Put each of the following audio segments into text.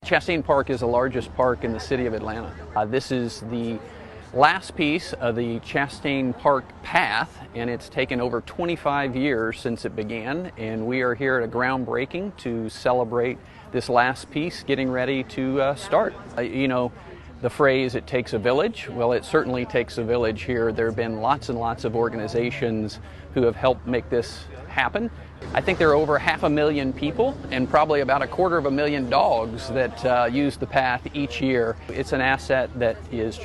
Chastain Park is the largest park in the city of Atlanta. This is the last piece of the Chastain Park path, and it's taken over 25 years since it began, and we are here at a groundbreaking to celebrate this last piece getting ready to start. You know, the phrase, it takes a village, well, it certainly takes a village here. There have been lots and lots of organizations who have helped make this happen. I think there are over 500,000 people and probably about 250,000 dogs that use the path each year. It's an asset that is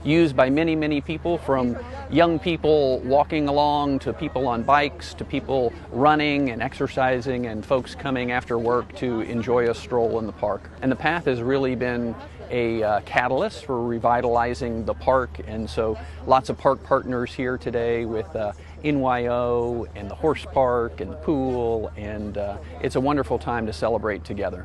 used by many, many people, from young people walking along to people on bikes to people running and exercising and folks coming after work to enjoy a stroll in the park. And the path has really been a catalyst for revitalizing the park, and so lots of park partners here today with NYO and the horse park and the pool, and it's a wonderful time to celebrate together.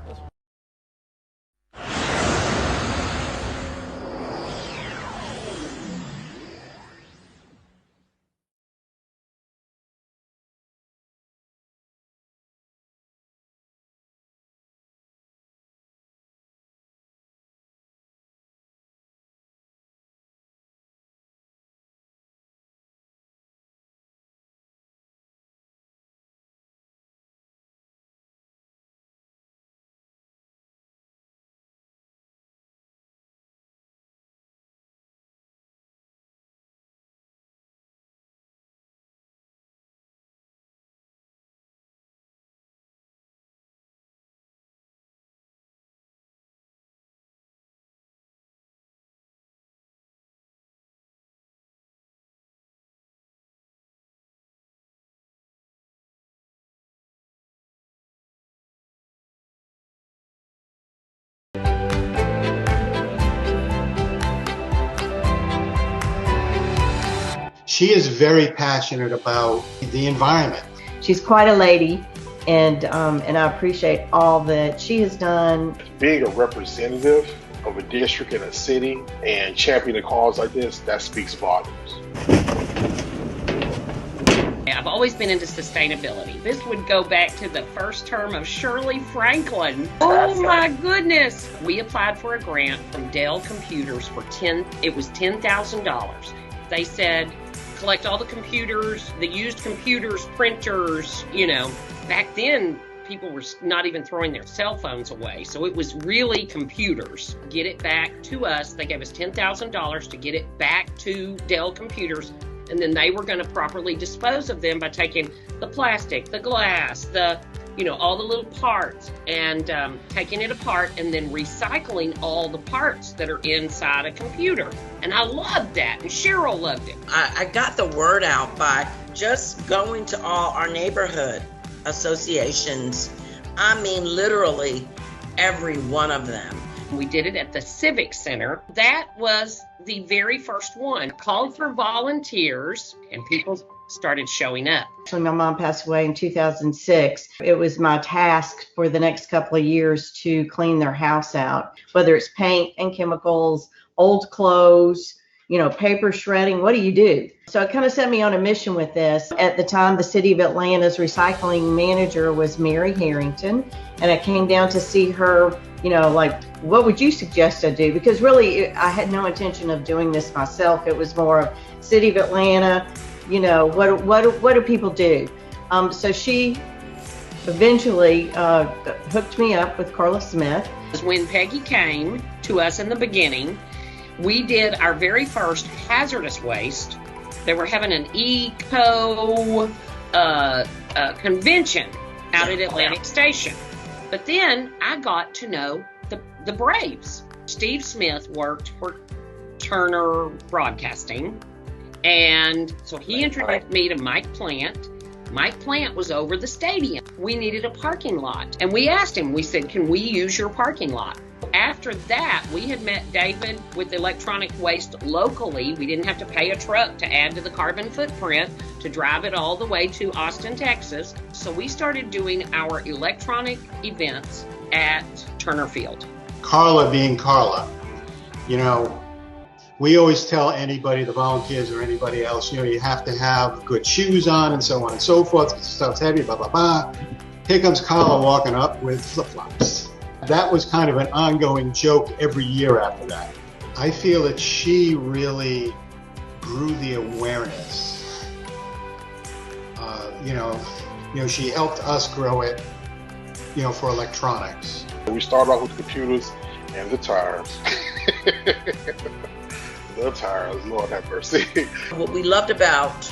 She is very passionate about the environment. She's quite a lady, and I appreciate all that she has done. Being a representative of a district and a city and championing a cause like this, that speaks volumes. I've always been into sustainability. This would go back to the first term of Shirley Franklin. Oh my goodness. We applied for a grant from Dell Computers for $10,000. They said, collect all the computers, the used computers, printers, you know. Back then, people were not even throwing their cell phones away. So it was really computers. Get it back to us. They gave us $10,000 to get it back to Dell Computers. And then they were going to properly dispose of them by taking the plastic, the glass, all the little parts, and taking it apart and then recycling all the parts that are inside a computer. And I loved that, and Cheryl loved it. I got the word out by just going to all our neighborhood associations. I mean, literally every one of them. We did it at the Civic Center. That was the very first one. Called for volunteers, and people started showing up. Actually, my mom passed away in 2006. It was my task for the next couple of years to clean their house out, whether it's paint and chemicals, old clothes, paper shredding. What do you do? So it kind of set me on a mission with this. At the time, the City of Atlanta's recycling manager was Mary Harrington, and I came down to see her, what would you suggest I do? Because really, I had no intention of doing this myself. It was more of City of Atlanta, what do people do? So she eventually hooked me up with Carla Smith. When Peggy came to us in the beginning, we did our very first hazardous waste. They were having an eco convention out at Atlantic Station. But then I got to know the Braves. Steve Smith worked for Turner Broadcasting, and so he introduced me to Mike Plant. Mike Plant was over the stadium. We needed a parking lot, and we asked him, we said, can we use your parking lot? After that, we had met David with electronic waste locally. We didn't have to pay a truck to add to the carbon footprint to drive it all the way to Austin, Texas. So we started doing our electronic events at Turner Field. Carla being Carla, we always tell anybody, the volunteers or anybody else, you have to have good shoes on and so on and so forth. Stuff's heavy, blah, blah, blah. Here comes Carla walking up with flip-flops. That was kind of an ongoing joke every year after that. I feel that she really grew the awareness. She helped us grow it, for electronics. We started off with the computers and the tires. The tires, Lord have mercy. What we loved about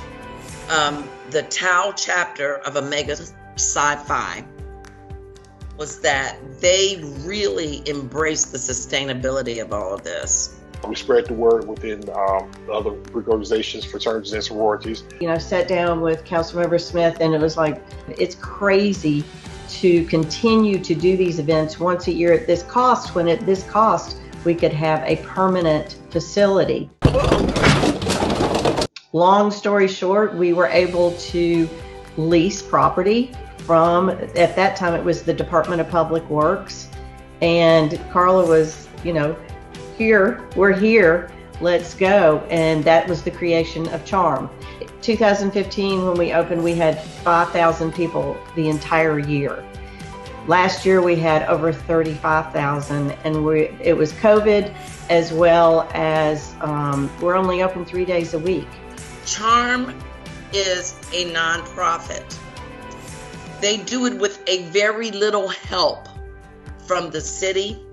the TAL chapter of Omega Sci-Fi was that they really embraced the sustainability of all of this. We spread the word within the other organizations, fraternities and sororities. Sat down with Councilmember Smith, and it was like, it's crazy to continue to do these events once a year at this cost, when at this cost we could have a permanent facility. Long story short, we were able to lease property from, at that time it was the Department of Public Works, and Carla was, here, we're here, let's go. And that was the creation of Charm. 2015, when we opened, we had 5,000 people the entire year. Last year we had over 35,000, and it was COVID, as well as we're only open 3 days a week. Charm is a nonprofit. They do it with a very little help from the city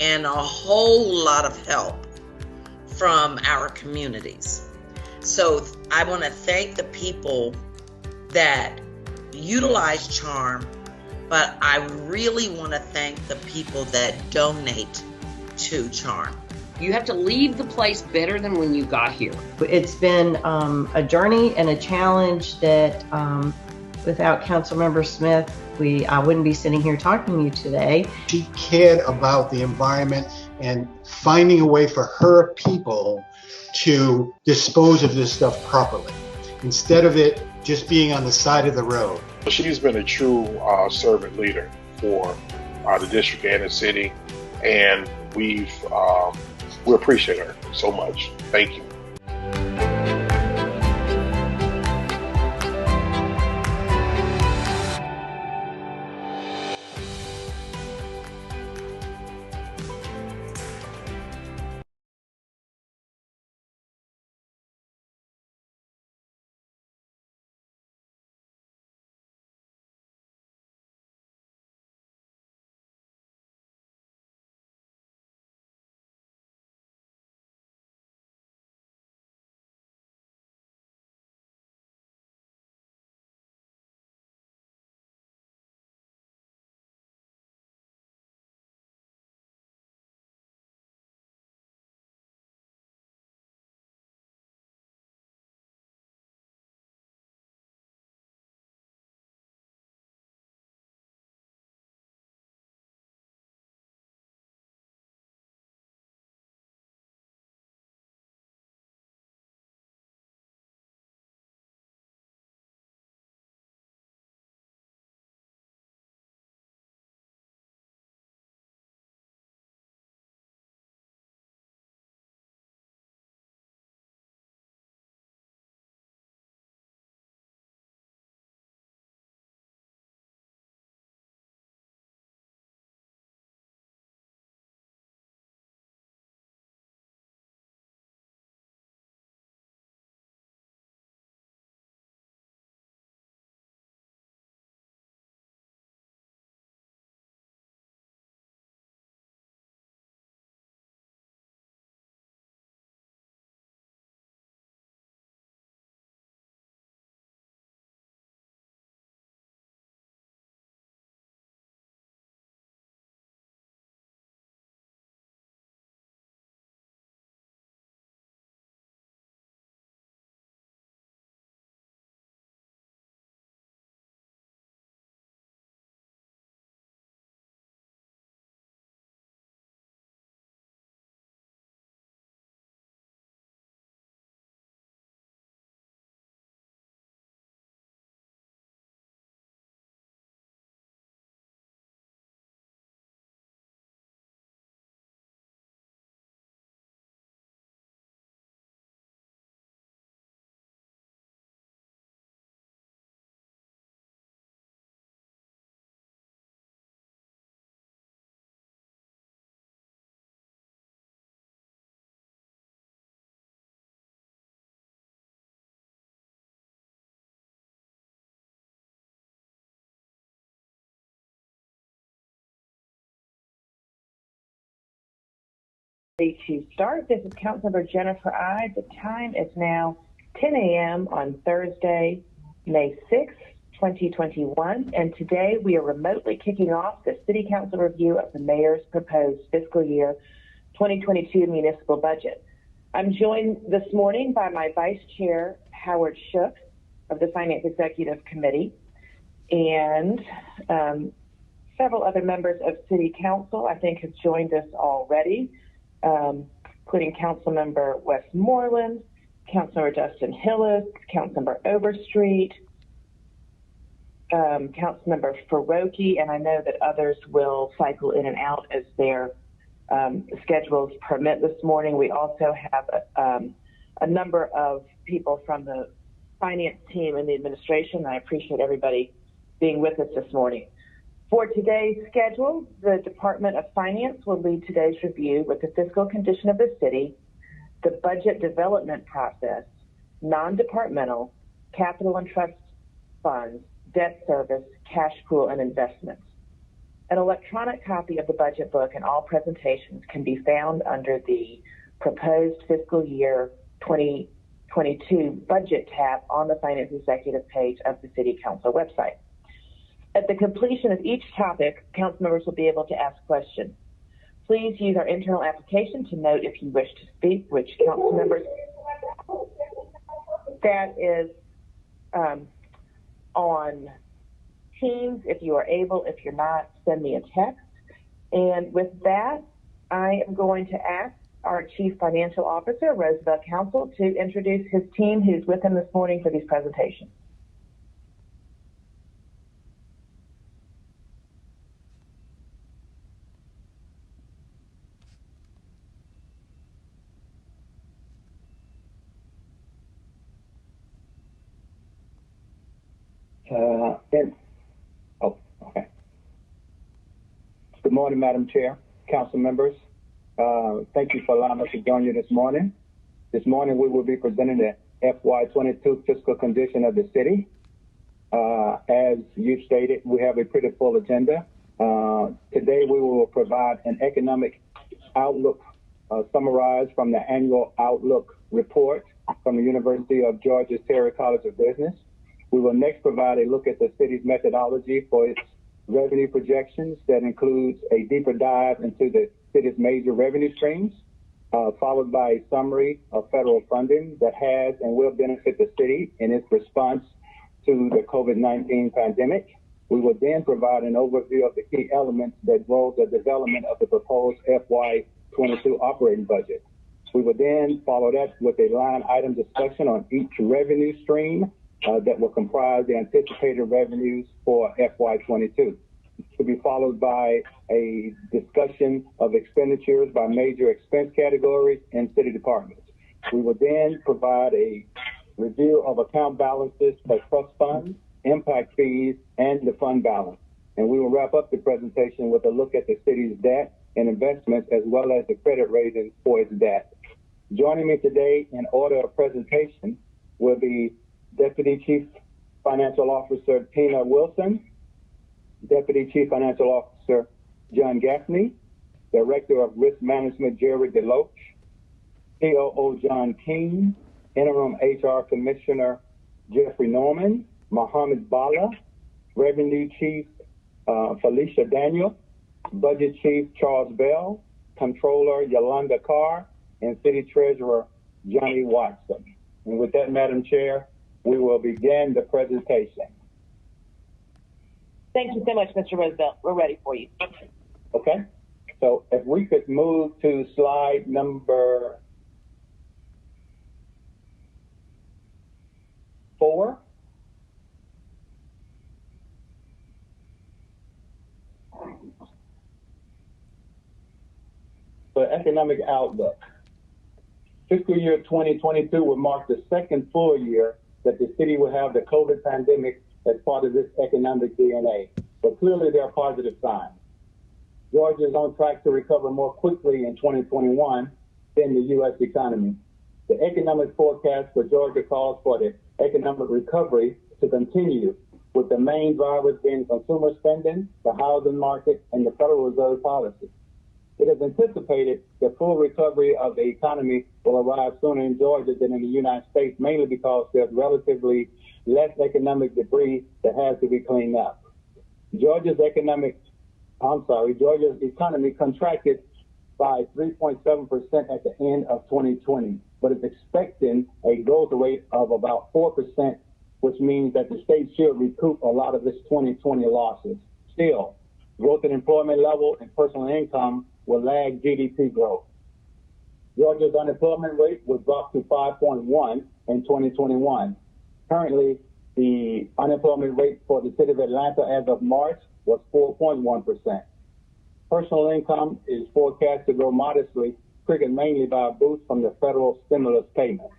and a whole lot of help from our communities. So I want to thank the people that utilize Charm, but I really want to thank the people that donate to Charm. You have to leave the place better than when you got here. It's been a journey and a challenge that without Councilmember Smith, I wouldn't be sitting here talking to you today. She cared about the environment and finding a way for her people to dispose of this stuff properly, instead of it just being on the side of the road. She's been a true servant leader for the district and the city, and we appreciate her so much. Thank you. Ready to start. This is Councilmember Jennifer I. The time is now 10 a.m. on Thursday, May 6th, 2021, and today we are remotely kicking off the City Council review of the Mayor's proposed fiscal year 2022 municipal budget. I'm joined this morning by my Vice Chair, Howard Shook, of the Finance Executive Committee, and several other members of City Council, I think, have joined us already, including Councilmember Westmoreland, Councilmember Justin Hillis, Councilmember Overstreet, Councilmember Faroki, and I know that others will cycle in and out as their schedules permit this morning. We also have a number of people from the finance team and the administration. I appreciate everybody being with us this morning. For today's schedule, the Department of Finance will lead today's review with the fiscal condition of the city, the budget development process, non-departmental, capital and trust funds, debt service, cash pool, and investments. An electronic copy of the budget book and all presentations can be found under the proposed fiscal year 2022 budget tab on the Finance Executive page of the City Council website. At the completion of each topic, council members will be able to ask questions. Please use our internal application to note if you wish to speak, which council members. That is on Teams, if you are able. If you're not, send me a text. And with that, I am going to ask our Chief Financial Officer, Roosevelt Council, to introduce his team who's with him this morning for these presentations. Okay. Good morning, Madam Chair, council members. Thank you for allowing us to join you this morning. This morning we will be presenting the FY2022 fiscal condition of the city. As you stated, we have a pretty full agenda. Today we will provide an economic outlook summarized from the annual outlook report from the University of Georgia's Terry College of Business. We will next provide a look at the city's methodology for its revenue projections that includes a deeper dive into the city's major revenue streams, followed by a summary of federal funding that has and will benefit the city in its response to the COVID-19 pandemic. We will then provide an overview of the key elements that drove the development of the proposed FY22 operating budget. We will then follow that with a line item discussion on each revenue stream that will comprise the anticipated revenues for FY22. To be followed by a discussion of expenditures by major expense categories and city departments. We will then provide a review of account balances for trust funds, impact fees, and the fund balance. And we will wrap up the presentation with a look at the city's debt and investments, as well as the credit rating for its debt. Joining me today in order of presentation will be Deputy Chief Financial Officer Tina Wilson, Deputy Chief Financial Officer John Gaffney, Director of Risk Management Jerry DeLoach, COO John King, Interim HR Commissioner Jeffrey Norman, Mohammed Bala, Revenue Chief Felicia Daniel, Budget Chief Charles Bell, Controller Yolanda Carr, and City Treasurer Johnny Watson. And with that, Madam Chair, we will begin the presentation. Thank you so much, Mr. Roosevelt. We're ready for you. Okay. So if we could move to slide number 4. The economic outlook. Fiscal year 2022 will mark the second full year that the city will have the COVID pandemic as part of this economic DNA. But clearly there are positive signs. Georgia is on track to recover more quickly in 2021 than the U.S. economy. The economic forecast for Georgia calls for the economic recovery to continue, with the main drivers being consumer spending, the housing market, and the Federal Reserve policy. The It is anticipated that full recovery of the economy will arrive sooner in Georgia than in the United States, mainly because there's relatively less economic debris that has to be cleaned up. Georgia's economy contracted by 3.7% at the end of 2020, but is expecting a growth rate of about 4%, which means that the state should recoup a lot of its 2020 losses. Still, growth in employment level and personal income will lag GDP growth. Georgia's unemployment rate was dropped to 5.1 in 2021. Currently, the unemployment rate for the city of Atlanta as of March was 4.1%. Personal income is forecast to grow modestly, triggered mainly by a boost from the federal stimulus payments.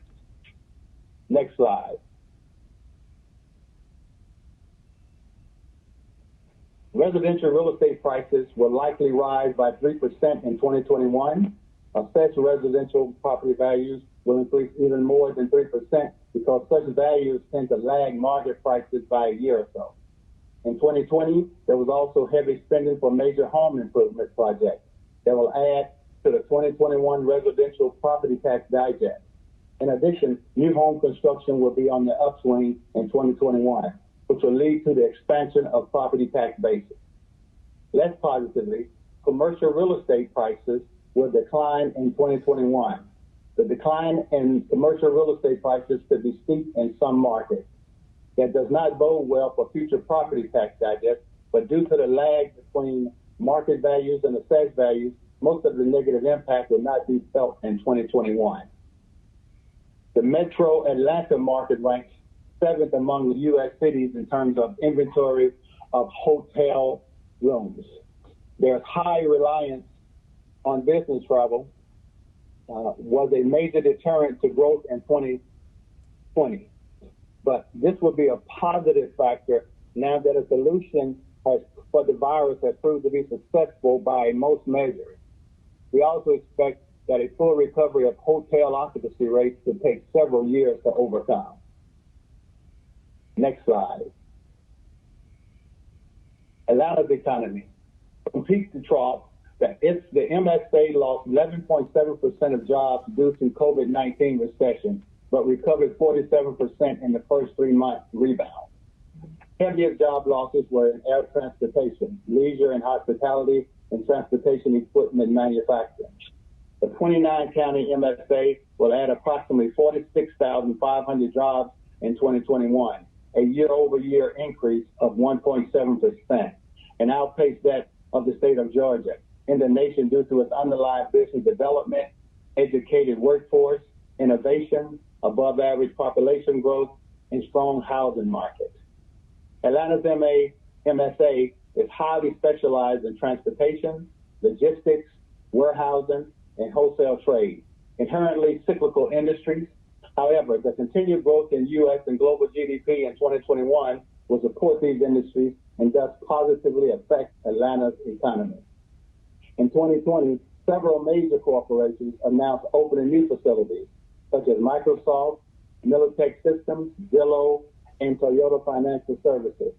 Next slide. Residential real estate prices will likely rise by 3% in 2021. Assessed residential property values will increase even more than 3% because such values tend to lag market prices by a year or so. In 2020, there was also heavy spending for major home improvement projects that will add to the 2021 residential property tax digest. In addition, new home construction will be on the upswing in 2021, which will lead to the expansion of property tax bases. Less positively, commercial real estate prices will decline in 2021. The decline in commercial real estate prices could be steep in some markets. That does not bode well for future property tax digest, but due to the lag between market values and assessed values, most of the negative impact will not be felt in 2021. The Metro Atlanta market ranks 7th among the U.S. cities in terms of inventory of hotel rooms. There's high reliance on business travel, was a major deterrent to growth in 2020. But this will be a positive factor now that a solution for the virus has proved to be successful by most measures. We also expect that a full recovery of hotel occupancy rates could take several years to overcome. Next slide. Atlanta's economy. From peak to trough, the MSA lost 11.7% of jobs due to COVID-19 recession, but recovered 47% in the first 3 months rebound. Heaviest job losses were in air transportation, leisure and hospitality, and transportation equipment manufacturing. The 29-county MSA will add approximately 46,500 jobs in 2021, a year-over-year increase of 1.7%, and outpace that of the state of Georgia in the nation due to its underlying business development, educated workforce, innovation, above average population growth, and strong housing market. Atlanta's MSA is highly specialized in transportation, logistics, warehousing, and wholesale trade, inherently cyclical industries. However, the continued growth in U.S. and global GDP in 2021 will support these industries and thus positively affect Atlanta's economy. In 2020, several major corporations announced opening new facilities, such as Microsoft, Militech Systems, Zillow, and Toyota Financial Services.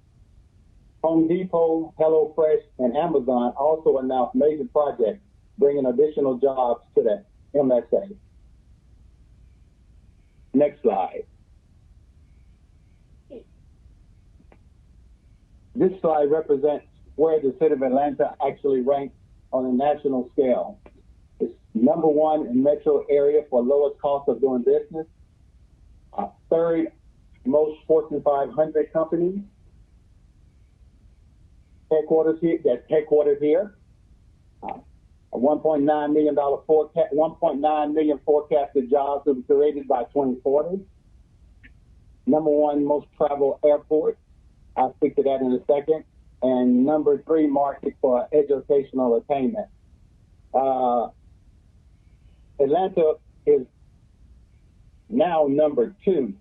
Home Depot, HelloFresh, and Amazon also announced major projects bringing additional jobs to the MSA. Next slide. This slide represents where the city of Atlanta actually ranks on a national scale. It's number 1 in metro area for lowest cost of doing business, 3rd most Fortune 500 companies, headquarters here, a $1.9 million forecasted jobs to be created by 2040. Number 1 most traveled airport. I'll speak to that in a second. And number 3 market for educational attainment. Atlanta is now number 2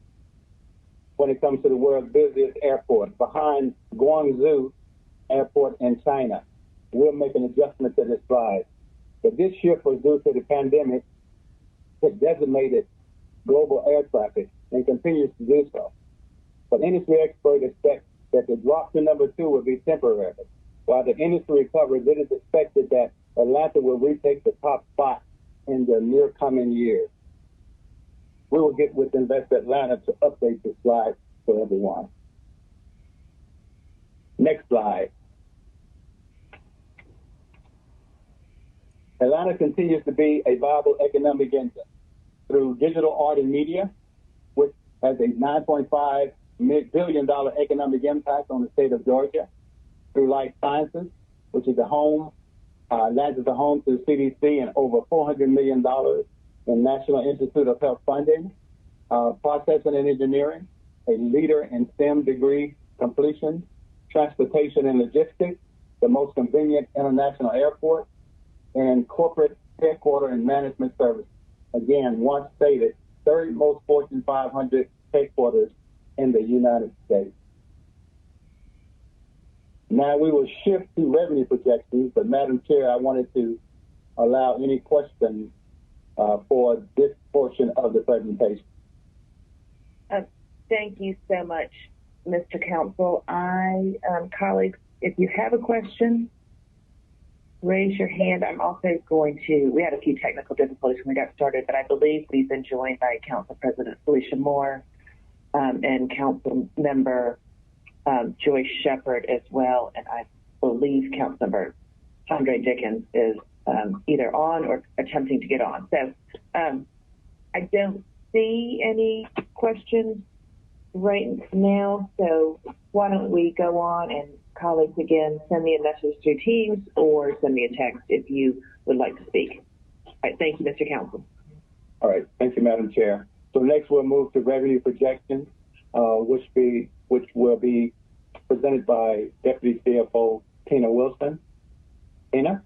when it comes to the world's busiest airport, behind Guangzhou Airport in China. We'll make an adjustment to this slide. But this shift was due to the pandemic that decimated global air traffic and continues to do so. But industry experts expect that the drop to number 2 will be temporary. While the industry recovery, it is expected that Atlanta will retake the top spot in the near coming years. We will get with Invest Atlanta to update the slide for everyone. Next slide. Atlanta continues to be a viable economic engine through digital art and media, which has a $9.5 billion economic impact on the state of Georgia, through life sciences, which is a home, lands as a home to the CDC and over $400 million in National Institute of Health funding, processing and engineering, a leader in STEM degree completion, transportation and logistics, the most convenient international airport, and corporate headquarter and management services. Again, once stated, third most Fortune 500 headquarters in the United States. Now we will shift to revenue projections, but Madam Chair, I wanted to allow any questions for this portion of the presentation. Thank you so much, Mr. Counsel. Colleagues, if you have a question, raise your hand. I'm also going to, we had a few technical difficulties when we got started, but I believe we've been joined by Council President Felicia Moore and Council Member Joyce Shepard as well, and I believe Councilmember Andre Dickens is either on or attempting to get on. So I don't see any questions right now, so why don't we go on, and colleagues, again, send me a message through Teams or send me a text if you would like to speak. All right, thank you, Mr. Counsel. All right, thank you, Madam Chair. So next we'll move to revenue projections, which will be presented by Deputy CFO Tina Wilson. Tina?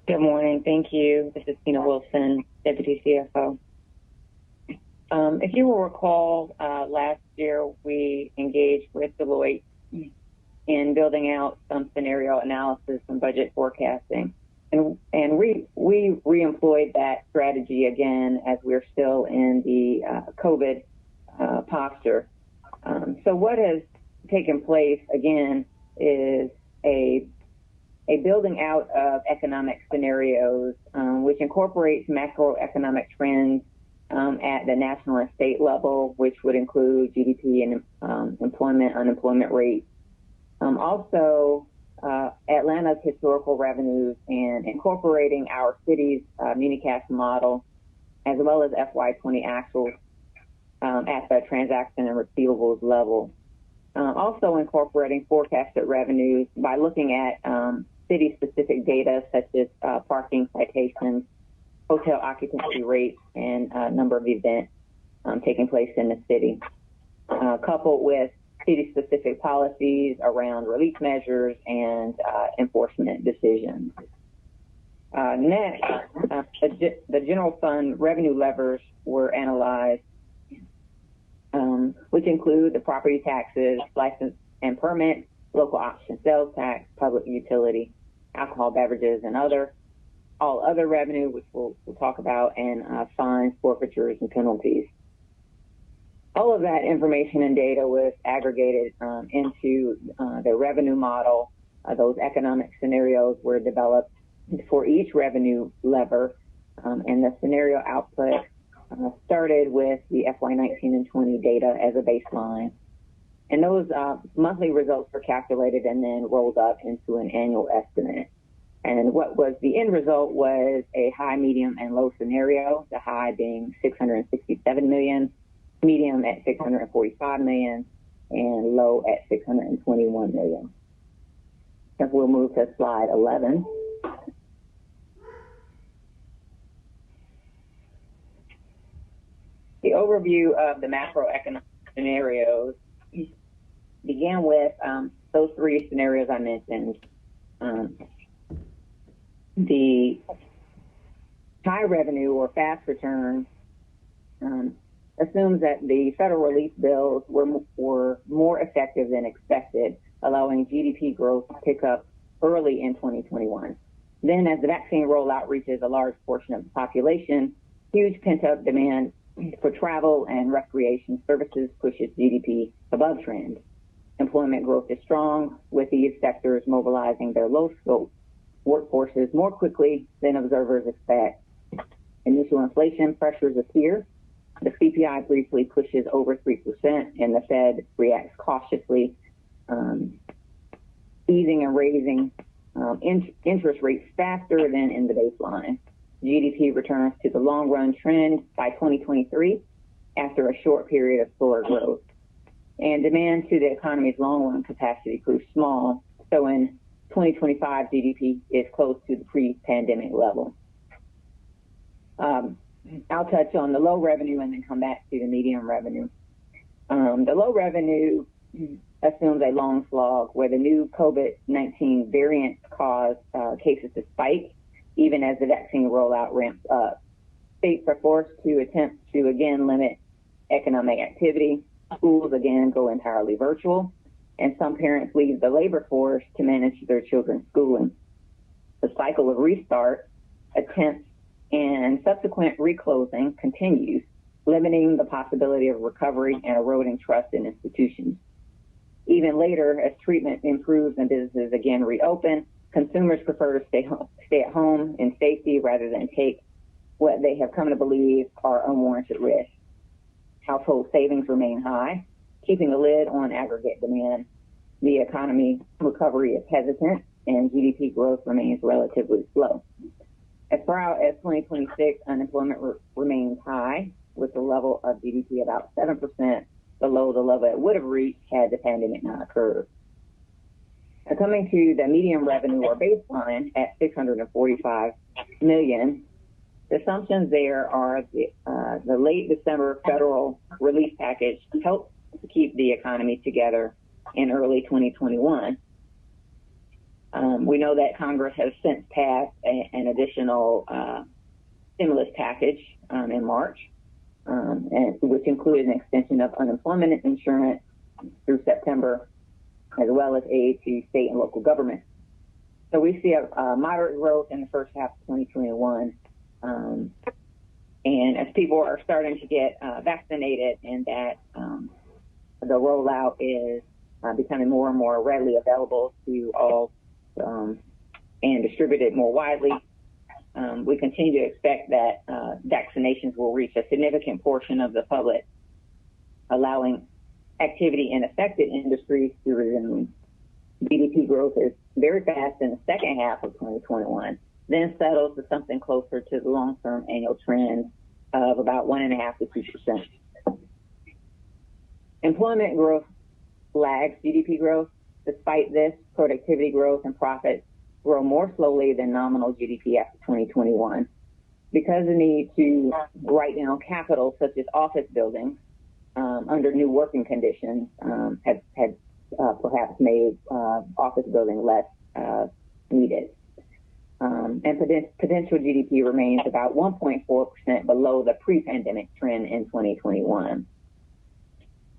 Good morning. Thank you. This is Tina Wilson, Deputy CFO. If you will recall, last year we engaged with Deloitte in building out some scenario analysis and budget forecasting. And we re-employed that strategy again as we're still in the COVID posture. So what has taken place again is a building out of economic scenarios, which incorporates macroeconomic trends at the national and state level, which would include GDP and employment, unemployment rates. Also, Atlanta's historical revenues and incorporating our city's mini-cash model, as well as FY20 actuals at the transaction and receivables level. Also incorporating forecasted revenues by looking at city-specific data such as parking citations, hotel occupancy rates, and number of events taking place in the city, coupled with city-specific policies around relief measures and enforcement decisions. Next, the general fund revenue levers were analyzed, which include the property taxes, license and permit, local option sales tax, public utility, alcohol, beverages, and all other revenue, which we'll talk about, and fines, forfeitures, and penalties. All of that information and data was aggregated into the revenue model. Those economic scenarios were developed for each revenue lever, and the scenario output started with the FY19 and 20 data as a baseline. And those monthly results were calculated and then rolled up into an annual estimate. And what was the end result was a high, medium, and low scenario, the high being 667 million, medium at 645 million, and low at 621 million. So we'll move to slide 11. The overview of the macroeconomic scenarios began with those three scenarios I mentioned. The high revenue or fast return assumes that the federal relief bills were more effective than expected, allowing GDP growth to pick up early in 2021. Then as the vaccine rollout reaches a large portion of the population, huge pent-up demand for travel and recreation services pushes GDP above trend. Employment growth is strong, with these sectors mobilizing their low-scope workforces more quickly than observers expect. Initial inflation pressures appear. The CPI briefly pushes over 3%, and the Fed reacts cautiously, easing and raising interest rates faster than in the baseline. GDP returns to the long-run trend by 2023 after a short period of slower growth. And demand to the economy's long-run capacity proves small, so in 2025, GDP is close to the pre-pandemic level. I'll touch on the low revenue and then come back to the medium revenue. The low revenue assumes a long slog where the new COVID-19 variants cause cases to spike, even as the vaccine rollout ramps up. States are forced to attempt to again limit economic activity. Schools again go entirely virtual, and some parents leave the labor force to manage their children's schooling. The cycle of restart, attempts, and subsequent reclosing continues, limiting the possibility of recovery and eroding trust in institutions. Even later, as treatment improves and businesses again reopen, consumers prefer to stay at home in safety rather than take what they have come to believe are unwarranted risks. Household savings remain high, keeping a lid on aggregate demand. The economy recovery is hesitant, and GDP growth remains relatively slow. As far out as 2026, unemployment remains high, with the level of GDP about 7% below the level it would have reached had the pandemic not occurred. Now, coming to the median revenue or baseline at $645 million, the assumptions there are the late December federal relief package helped to keep the economy together in early 2021. We know that Congress has since passed an additional stimulus package in March, and which included an extension of unemployment insurance through September, as well as aid to state and local governments. So we see a moderate growth in the first half of 2021. And as people are starting to get vaccinated and that the rollout is becoming more and more readily available to all and distributed more widely, we continue to expect that vaccinations will reach a significant portion of the public, allowing activity in affected industries to resume. GDP growth is very fast in the second half of 2021, then settles to something closer to the long-term annual trend of about 1.5% to 2%. Employment growth lags GDP growth. Despite this, productivity growth and profits grow more slowly than nominal GDP after 2021. Because the need to write down capital, such as office buildings, under new working conditions, had perhaps made office building less needed. And potential GDP remains about 1.4% below the pre-pandemic trend in 2021.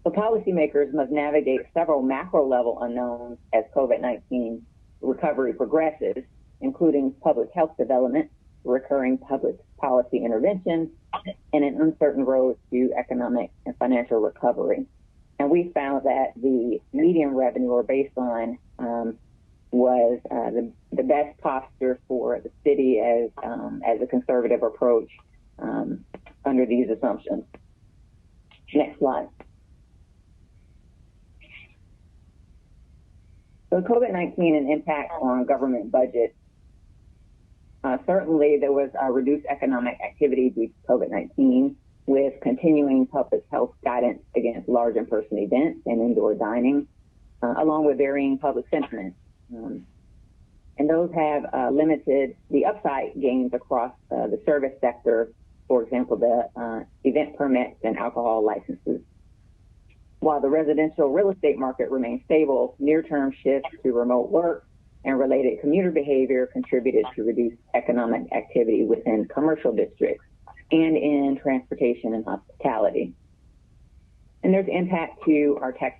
So policymakers must navigate several macro-level unknowns as COVID-19 recovery progresses, including public health development, recurring public policy interventions, and an uncertain road to economic and financial recovery. And we found that the median revenue or baseline was the best posture for the city as a conservative approach under these assumptions. Next slide. So COVID-19 and impact on government budgets. Certainly there was a reduced economic activity due to COVID-19, with continuing public health guidance against large in-person events and indoor dining, along with varying public sentiment. And those have limited the upside gains across the service sector, for example, the event permits and alcohol licenses. While the residential real estate market remains stable, near-term shifts to remote work and related commuter behavior contributed to reduced economic activity within commercial districts and in transportation and hospitality. And there's impact to our tax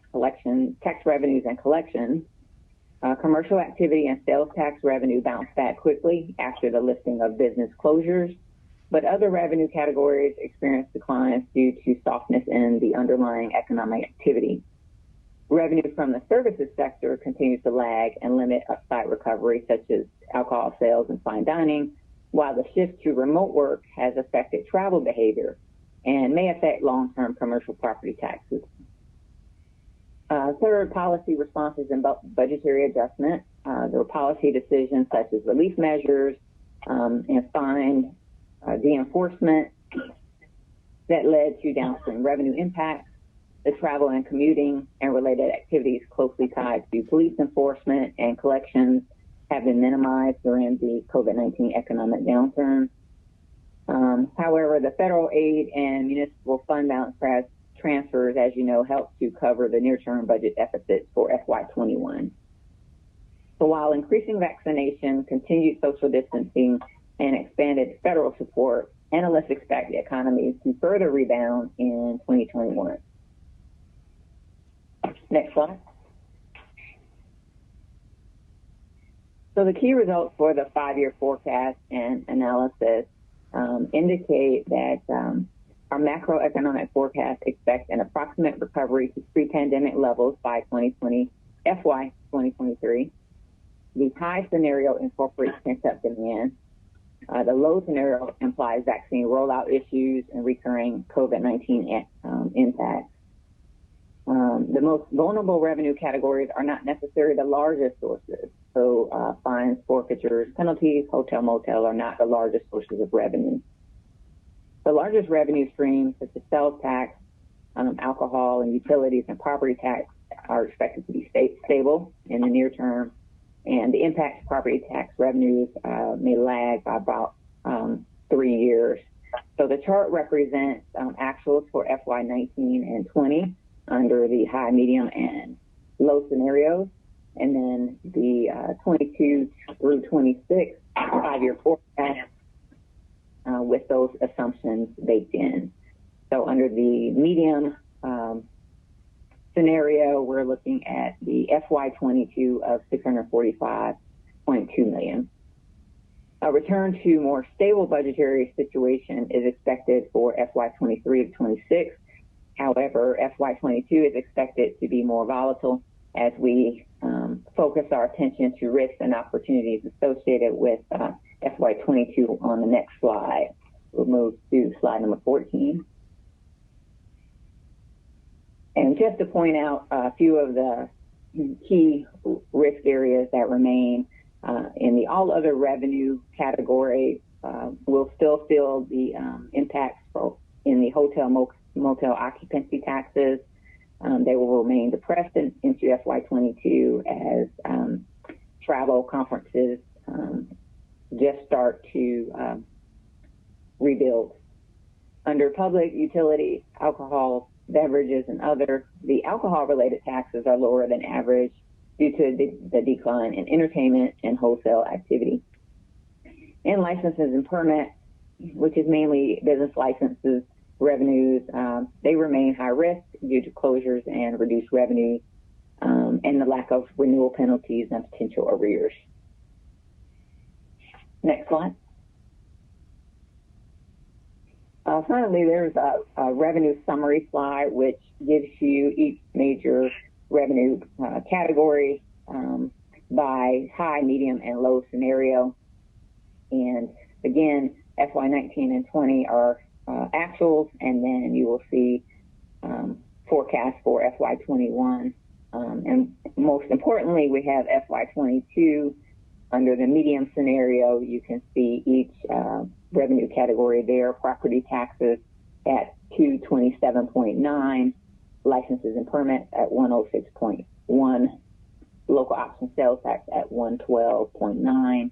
revenues and collections. Commercial activity and sales tax revenue bounced back quickly after the lifting of business closures, but other revenue categories experienced declines due to softness in the underlying economic activity. Revenue from the services sector continues to lag and limit upside recovery, such as alcohol sales and fine dining, while the shift to remote work has affected travel behavior and may affect long-term commercial property taxes. Third, policy responses and budgetary adjustment. There were policy decisions such as relief measures and fine de-enforcement that led to downstream revenue impacts. The travel and commuting and related activities closely tied to police enforcement and collections have been minimized during the COVID-19 economic downturn. However, the federal aid and municipal fund balance transfers, as you know, help to cover the near-term budget deficits for FY21. So while increasing vaccination, continued social distancing, and expanded federal support, analysts expect the economy to further rebound in 2021. Next slide. So the key results for the 5-year forecast and analysis indicate that our macroeconomic forecast expects an approximate recovery to pre-pandemic levels by FY 2023. The high scenario incorporates pent-up demand. The low scenario implies vaccine rollout issues and recurring COVID-19 impacts. The most vulnerable revenue categories are not necessarily the largest sources. So fines, forfeitures, penalties, hotel, motel are not the largest sources of revenue. The largest revenue streams, such as sales tax, alcohol and utilities and property tax, are expected to be stable in the near term. And the impact to property tax revenues may lag by about 3 years. So the chart represents actuals for FY19 and 20 under the high, medium, and low scenarios. And then the 22 through 26 5-year forecast with those assumptions baked in. So under the medium scenario, we're looking at the FY22 of $645.2 million. A return to more stable budgetary situation is expected for FY23 of 26. However, FY22 is expected to be more volatile as we focus our attention to risks and opportunities associated with FY22 on the next slide. We'll move to slide number 14. And just to point out a few of the key risk areas that remain in the all other revenue category, we'll still feel the impacts in the hotel motel occupancy taxes. They will remain depressed into FY22 as travel conferences just start to rebuild. Under public utility, alcohol, beverages, and other, the alcohol-related taxes are lower than average due to the decline in entertainment and wholesale activity. And licenses and permits, which is mainly business licenses, revenues, they remain high risk due to closures and reduced revenues and the lack of renewal penalties and potential arrears. Next slide. Finally, there's a revenue summary slide, which gives you each major revenue category by high, medium, and low scenario. And again, FY19 and 20 are actuals, and then you will see forecast for FY21. And most importantly, we have FY22. Under the medium scenario, you can see each revenue category there. Property taxes at 227.9, licenses and permits at 106.1, local option sales tax at 112.9,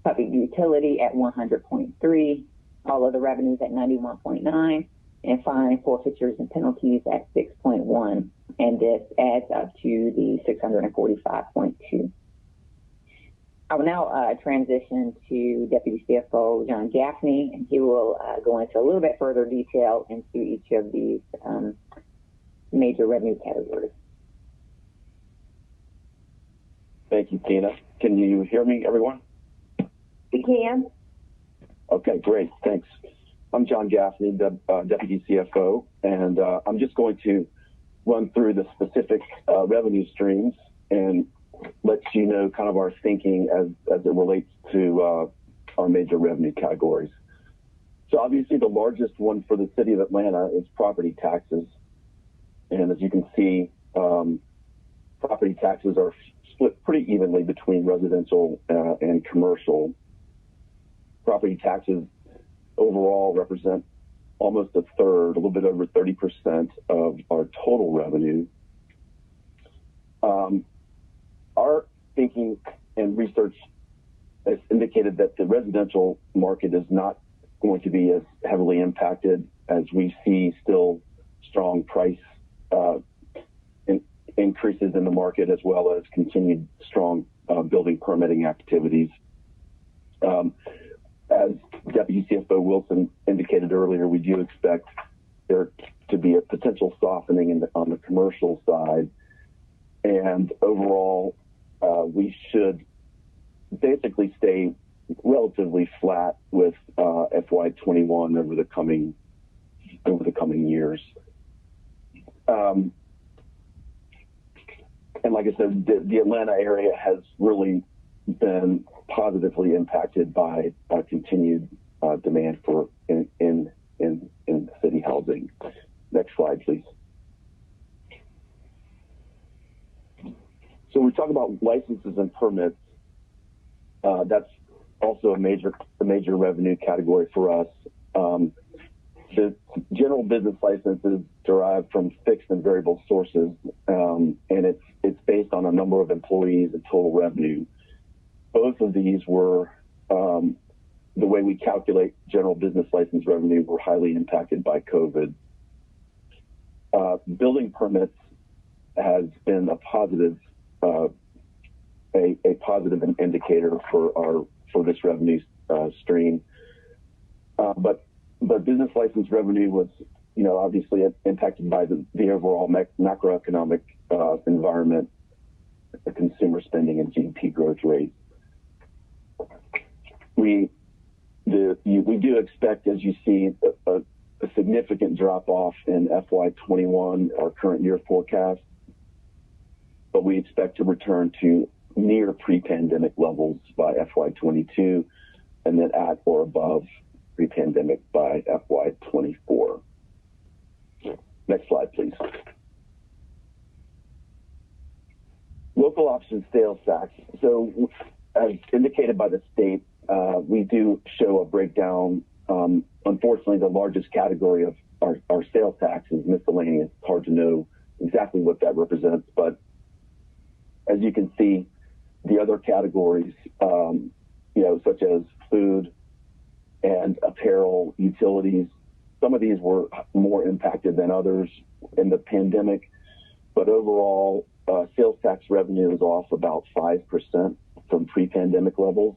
public utility at 100.3, all other revenues at 91.9, and fine, forfeitures, and penalties at 6.1, and this adds up to the 645.2. I will now transition to Deputy CFO John Gaffney, and he will go into a little bit further detail into each of these major revenue categories. Thank you, Tina. Can you hear me, everyone? We can. Okay, great. Thanks. I'm John Gaffney, the Deputy CFO, and I'm just going to run through the specific revenue streams and let you know kind of our thinking as it relates to our major revenue categories. So obviously the largest one for the city of Atlanta is property taxes. And as you can see, property taxes are split pretty evenly between residential and commercial. Property taxes overall represent almost a third, a little bit over 30% of our total revenue. Our thinking and research has indicated that the residential market is not going to be as heavily impacted, as we see still strong price increases in the market, as well as continued strong building permitting activities. As Deputy CFO Wilson indicated earlier, we do expect there to be a potential softening on the commercial side, and overall we should basically stay relatively flat with FY21 over the coming years. And like I said, the Atlanta area has really been positively impacted by continued demand for in city housing. Next slide, please. So we talk about licenses and permits. That's also a major revenue category for us. The general business license is derived from fixed and variable sources, and it's based on a number of employees and total revenue. Both of these were, the way we calculate general business license revenue, were highly impacted by COVID. Building permits has been a positive indicator for this revenue stream. But business license revenue was, obviously impacted by the overall macroeconomic environment, the consumer spending and GDP growth rate. We do expect, as you see, a significant drop off in FY21, our current year forecast, but we expect to return to near pre-pandemic levels by FY22, and then at or above pre-pandemic by FY24. Next slide, please. Local option sales tax. So, as indicated by the state, we do show a breakdown. Unfortunately, the largest category of our sales tax is miscellaneous. It's hard to know exactly what that represents, but as you can see, the other categories, such as food and apparel, utilities, some of these were more impacted than others in the pandemic, but overall, sales tax revenue is off about 5% from pre-pandemic levels.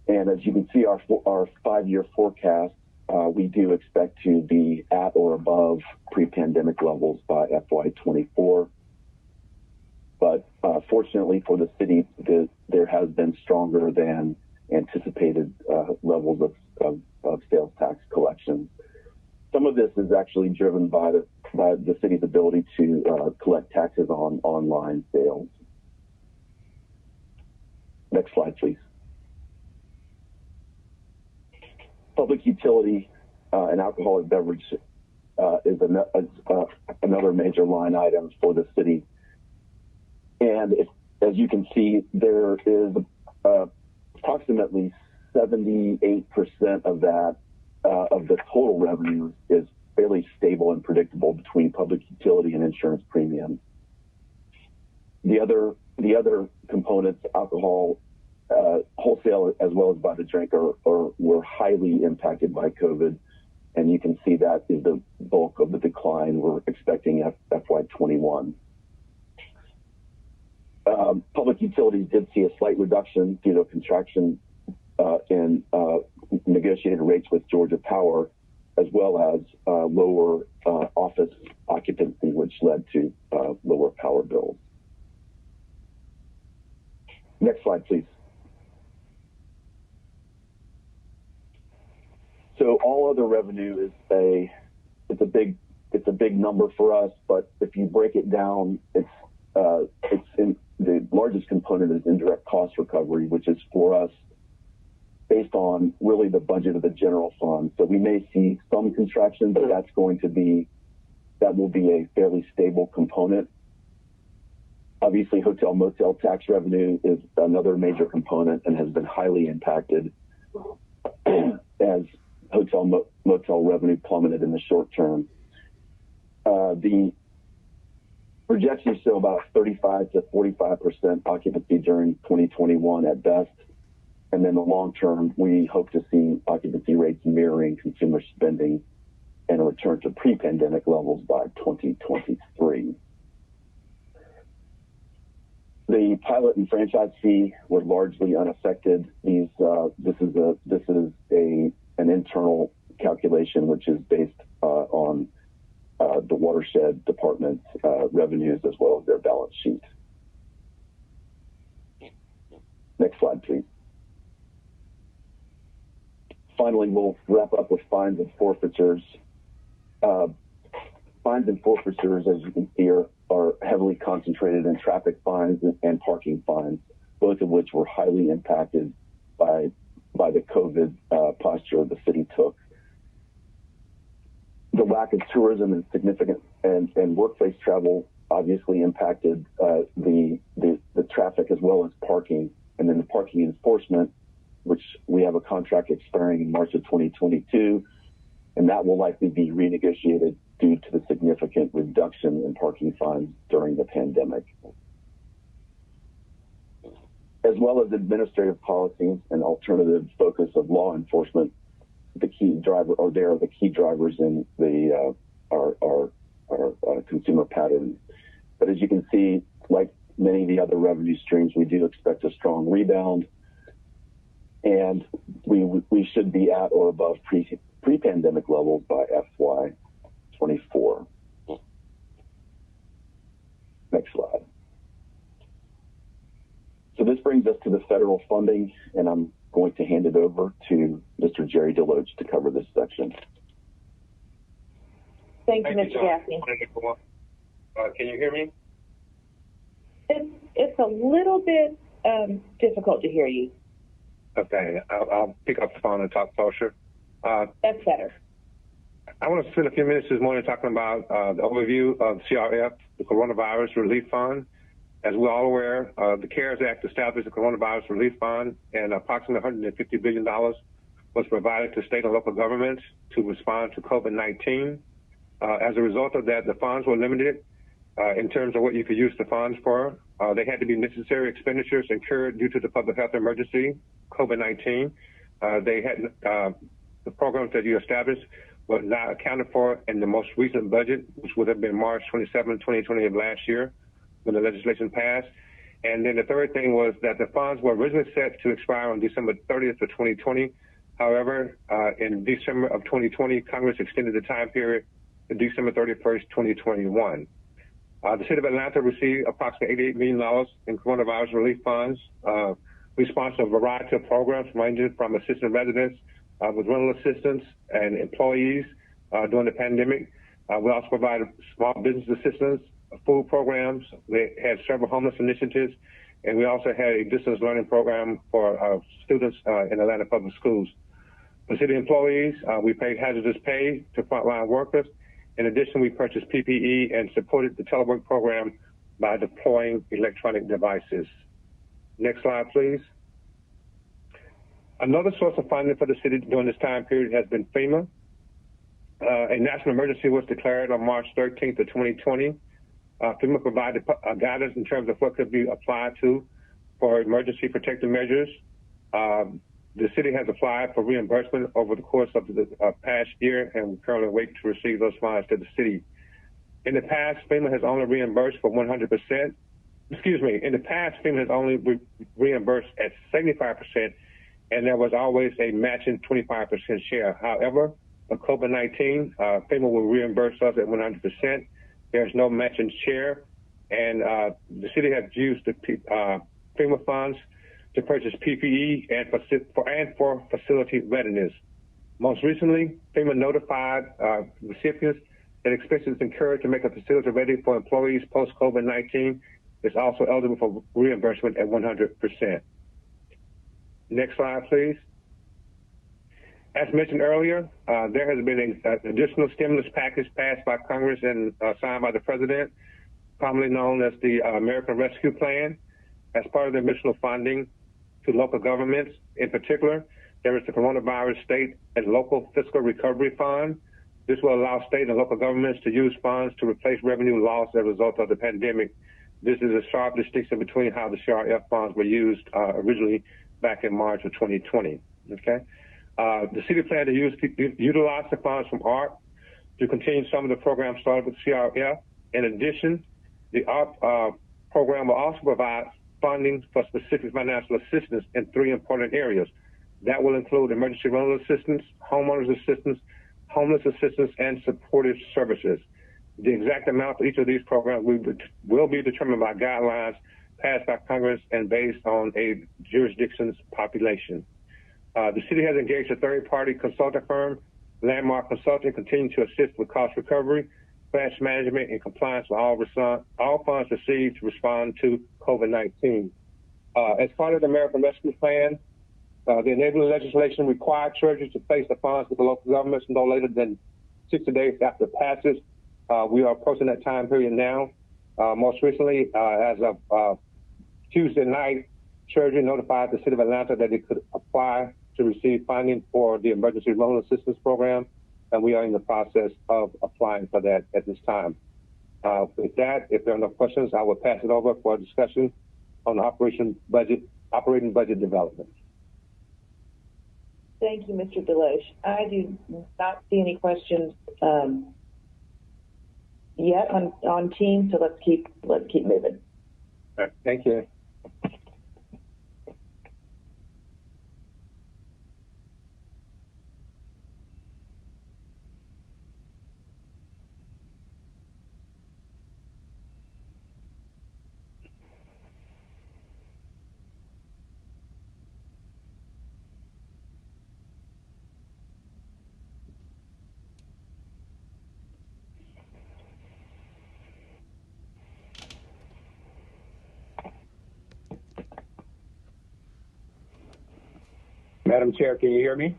And as you can see, our 5-year forecast, we do expect to be at or above pre-pandemic levels by FY24. But fortunately for the city, there has been stronger than anticipated levels of sales tax collection. Some of this is actually driven by the city's ability to collect taxes on online sales. Next slide, please. Public utility and alcoholic beverage is another major line item for the city. And as you can see, there is approximately 78% of that, of the total revenue, is fairly stable and predictable between public utility and insurance premiums. The other components, alcohol, wholesale, as well as by the drink, were highly impacted by COVID. And you can see that is the bulk of the decline we're expecting at FY21. Public utilities did see a slight reduction due to a contraction in negotiated rates with Georgia Power, as well as lower office occupancy, which led to lower power bills. Next slide, please. So all other revenue is it's a big number for us, but if you break it down, the largest component is indirect cost recovery, which is for us based on really the budget of the general fund. So we may see some contraction, but that will be a fairly stable component. Obviously, hotel motel tax revenue is another major component and has been highly impacted as hotel motel revenue plummeted in the short term. The projections show about 35 to 45% occupancy during 2021 at best. And then the long term, we hope to see occupancy rates mirroring consumer spending and a return to pre-pandemic levels by 2023. The pilot and franchise fee were largely unaffected. This is an internal calculation which is based on the watershed department's revenues as well as their balance sheet. Next slide, please. Finally, we'll wrap up with fines and forfeitures. Fines and forfeitures, as you can see, are heavily concentrated in traffic fines and parking fines, both of which were highly impacted by the COVID posture the city took. The lack of tourism and significant and workplace travel obviously impacted the traffic as well as parking, and then the parking enforcement, which we have a contract expiring in March of 2022, and that will likely be renegotiated due to the significant reduction in parking fines during the pandemic. As well as administrative policies and alternative focus of law enforcement, they are the key drivers in our consumer patterns. But as you can see, like many of the other revenue streams, we do expect a strong rebound, and we should be at or above pre-pandemic levels by FY2024. Next slide. So this brings us to the federal funding, and I'm going to hand it over to Mr. Jerry Deloach to cover this section. Thank you, Mr. Gaffney. Can you hear me? It's a little bit difficult to hear you. Okay, I'll pick up the phone and talk closer. That's better. I want to spend a few minutes this morning talking about the overview of CRF, the Coronavirus Relief Fund. As we're all aware, the CARES Act established the Coronavirus Relief Fund, and approximately $150 billion was provided to state and local governments to respond to COVID-19. As a result of that, the funds were limited in terms of what you could use the funds for. They had to be necessary expenditures incurred due to the public health emergency, COVID-19. The programs that you established were not accounted for in the most recent budget, which would have been March 27, 2020 of last year, when the legislation passed. And then the third thing was that the funds were originally set to expire on December 30th of 2020. However, in December of 2020, Congress extended the time period to December 31st, 2021. The city of Atlanta received approximately $88 million in coronavirus relief funds. We sponsored a variety of programs ranging from assisting residents with rental assistance and employees during the pandemic. We also provided small business assistance, food programs. We had several homeless initiatives, and we also had a distance learning program for students in Atlanta public schools. For city employees, we paid hazardous pay to frontline workers. In addition, we purchased PPE and supported the telework program by deploying electronic devices. Next slide, please. Another source of funding for the city during this time period has been FEMA. A national emergency was declared on March 13th of 2020. FEMA provided guidance in terms of what could be applied to for emergency protective measures. The city has applied for reimbursement over the course of the past year, and we currently wait to receive those funds to the city. In the past, FEMA has only reimbursed for 100%. Excuse me. In the past, FEMA has only reimbursed at 75%, and there was always a matching 25% share. However, for COVID-19, FEMA will reimburse us at 100%. There's no matching share, and the city has used the FEMA funds to purchase PPE and for facility readiness. Most recently, FEMA notified recipients that expenses incurred to make a facility ready for employees post-COVID-19 is also eligible for reimbursement at 100%. Next slide, please. As mentioned earlier, there has been an additional stimulus package passed by Congress and signed by the President, commonly known as the American Rescue Plan. As part of the additional funding to local governments, in particular, there is the Coronavirus State and Local Fiscal Recovery Fund. This will allow state and local governments to use funds to replace revenue lost as a result of the pandemic. This is a sharp distinction between how the CRF funds were used originally back in March of 2020. Okay, the city planned to utilize the funds from ARP to continue some of the programs started with CRF. In addition, the ARP program will also provide funding for specific financial assistance in 3 important areas. That will include emergency rental assistance, homeowners assistance, homeless assistance, and supportive services. The exact amount for each of these programs will be determined by guidelines passed by Congress and based on a jurisdiction's population. The city has engaged a third-party consulting firm, Landmark Consulting, continue to assist with cost recovery, cash management, and compliance with all funds received to respond to COVID-19. As part of the American Rescue Plan, the enabling legislation required treasurers to place the funds with the local governments no later than 60 days after passage. We are approaching that time period now. Most recently, as of Tuesday night, Treasury notified the City of Atlanta that it could apply to receive funding for the Emergency Loan Assistance Program, and we are in the process of applying for that at this time. With that, if there are no questions, I will pass it over for a discussion on the operating budget development. Thank you, Mr. Deloche. I do not see any questions yet on team, so let's keep moving. All right, thank you. Madam Chair, can you hear me?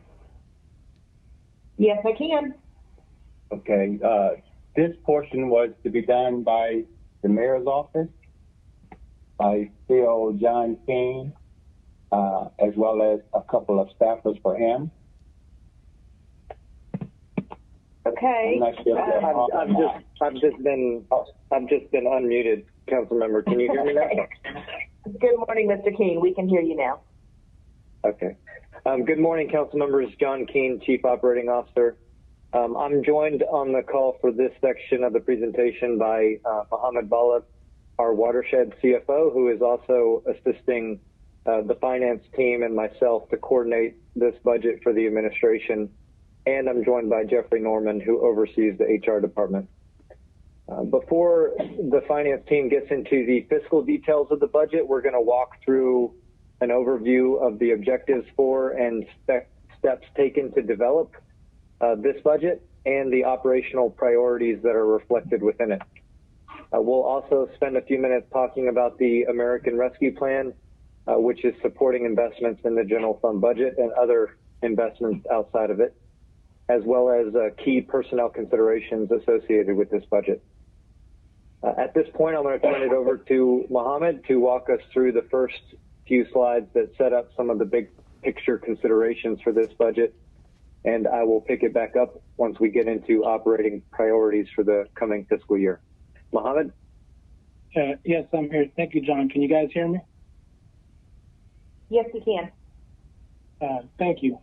Yes, I can. Okay. This portion was to be done by the mayor's office, by CEO John King, as well as a couple of staffers for him. Okay. I'm not sure if I've just been unmuted, council member. Can you hear me now? Good morning, Mr. King. We can hear you now. Okay. Good morning, council members. John Keene, Chief Operating Officer. I'm joined on the call for this section of the presentation by Mohammed Balab, our watershed CFO, who is also assisting the finance team and myself to coordinate this budget for the administration. And I'm joined by Jeffrey Norman, who oversees the HR department. Before the finance team gets into the fiscal details of the budget, we're going to walk through an overview of the objectives for and steps taken to develop this budget and the operational priorities that are reflected within it. We'll also spend a few minutes talking about the American Rescue Plan, which is supporting investments in the general fund budget and other investments outside of it, as well as key personnel considerations associated with this budget. At this point, I'm going to turn it over to Mohammed to walk us through the first few slides that set up some of the big picture considerations for this budget, and I will pick it back up once we get into operating priorities for the coming fiscal year. Mohammed? Yes, I'm here. Thank you, John. Can you guys hear me? Yes, we can. Thank you.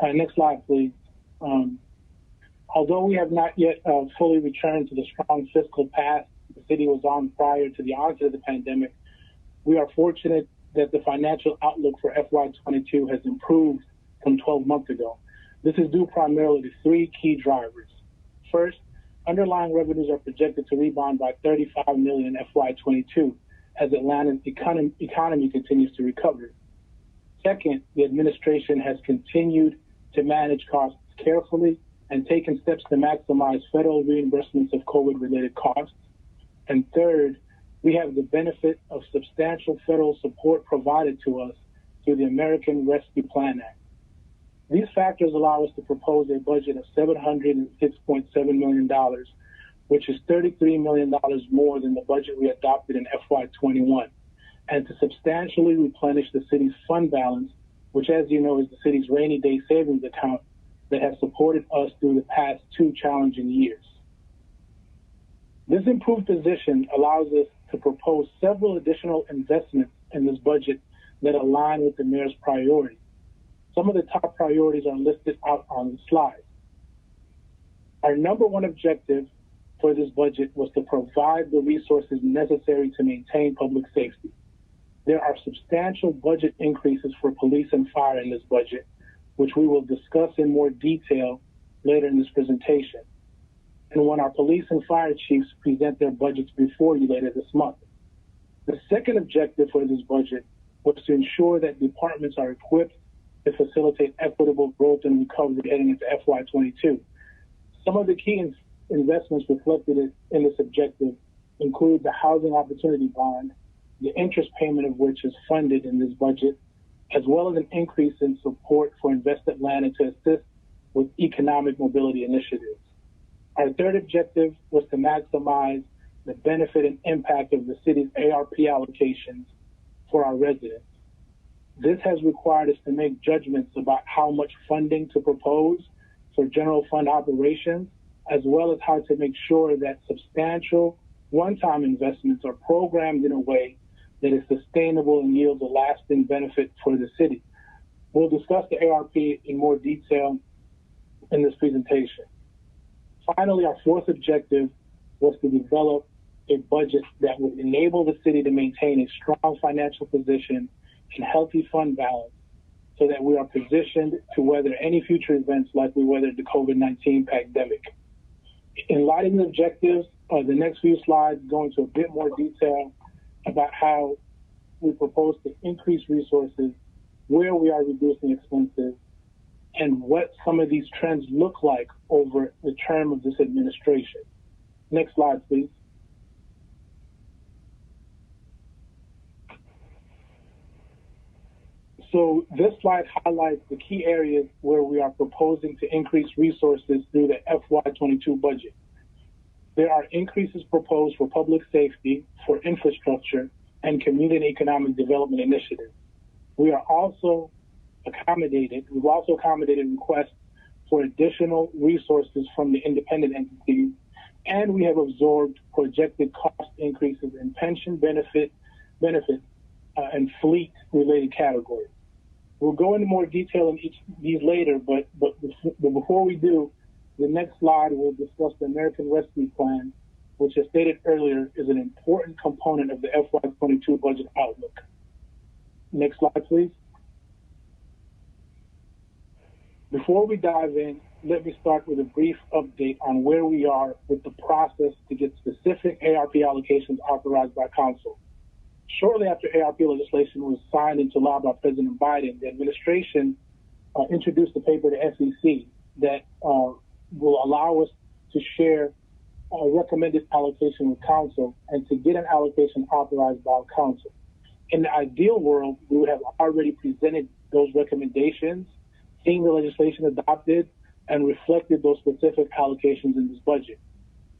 Next slide, please. Although we have not yet fully returned to the strong fiscal path the city was on prior to the onset of the pandemic, we are fortunate that the financial outlook for FY22 has improved from 12 months ago. This is due primarily to 3 key drivers. First, underlying revenues are projected to rebound by $35 million in FY22 as Atlanta's economy continues to recover. Second, the administration has continued to manage costs carefully and taken steps to maximize federal reimbursements of COVID-related costs. And third, we have the benefit of substantial federal support provided to us through the American Rescue Plan Act. These factors allow us to propose a budget of $706.7 million, which is $33 million more than the budget we adopted in FY21, and to substantially replenish the city's fund balance, which, as you know, is the city's rainy day savings account that has supported us through the past 2 challenging years. This improved position allows us to propose several additional investments in this budget that align with the mayor's priorities. Some of the top priorities are listed out on the slide. Our number one objective for this budget was to provide the resources necessary to maintain public safety. There are substantial budget increases for police and fire in this budget, which we will discuss in more detail later in this presentation, and when our police and fire chiefs present their budgets before you later this month. The second objective for this budget was to ensure that departments are equipped to facilitate equitable growth and recovery heading into FY22. Some of the key investments reflected in this objective include the Housing Opportunity Bond, the interest payment of which is funded in this budget, as well as an increase in support for Invest Atlanta to assist with economic mobility initiatives. Our third objective was to maximize the benefit and impact of the city's ARP allocations for our residents. This has required us to make judgments about how much funding to propose for general fund operations, as well as how to make sure that substantial one-time investments are programmed in a way that is sustainable and yields a lasting benefit for the city. We'll discuss the ARP in more detail in this presentation. Finally, our fourth objective was to develop a budget that would enable the city to maintain a strong financial position and healthy fund balance so that we are positioned to weather any future events like we weathered the COVID-19 pandemic. In light of the objectives, the next few slides go into a bit more detail about how we propose to increase resources, where we are reducing expenses, and what some of these trends look like over the term of this administration. Next slide, please. So this slide highlights the key areas where we are proposing to increase resources through the FY22 budget. There are increases proposed for public safety, for infrastructure, and community economic development initiatives. We've also accommodated requests for additional resources from the independent entities, and we have absorbed projected cost increases in pension benefits and fleet-related categories. We'll go into more detail in each of these later, but before we do, the next slide will discuss the American Rescue Plan, which, as stated earlier, is an important component of the FY22 budget outlook. Next slide, please. Before we dive in, let me start with a brief update on where we are with the process to get specific ARP allocations authorized by Council. Shortly after ARP legislation was signed into law by President Biden, the administration introduced a paper to SEC that will allow us to share a recommended allocation with Council and to get an allocation authorized by Council. In the ideal world, we would have already presented those recommendations, seen the legislation adopted, and reflected those specific allocations in this budget.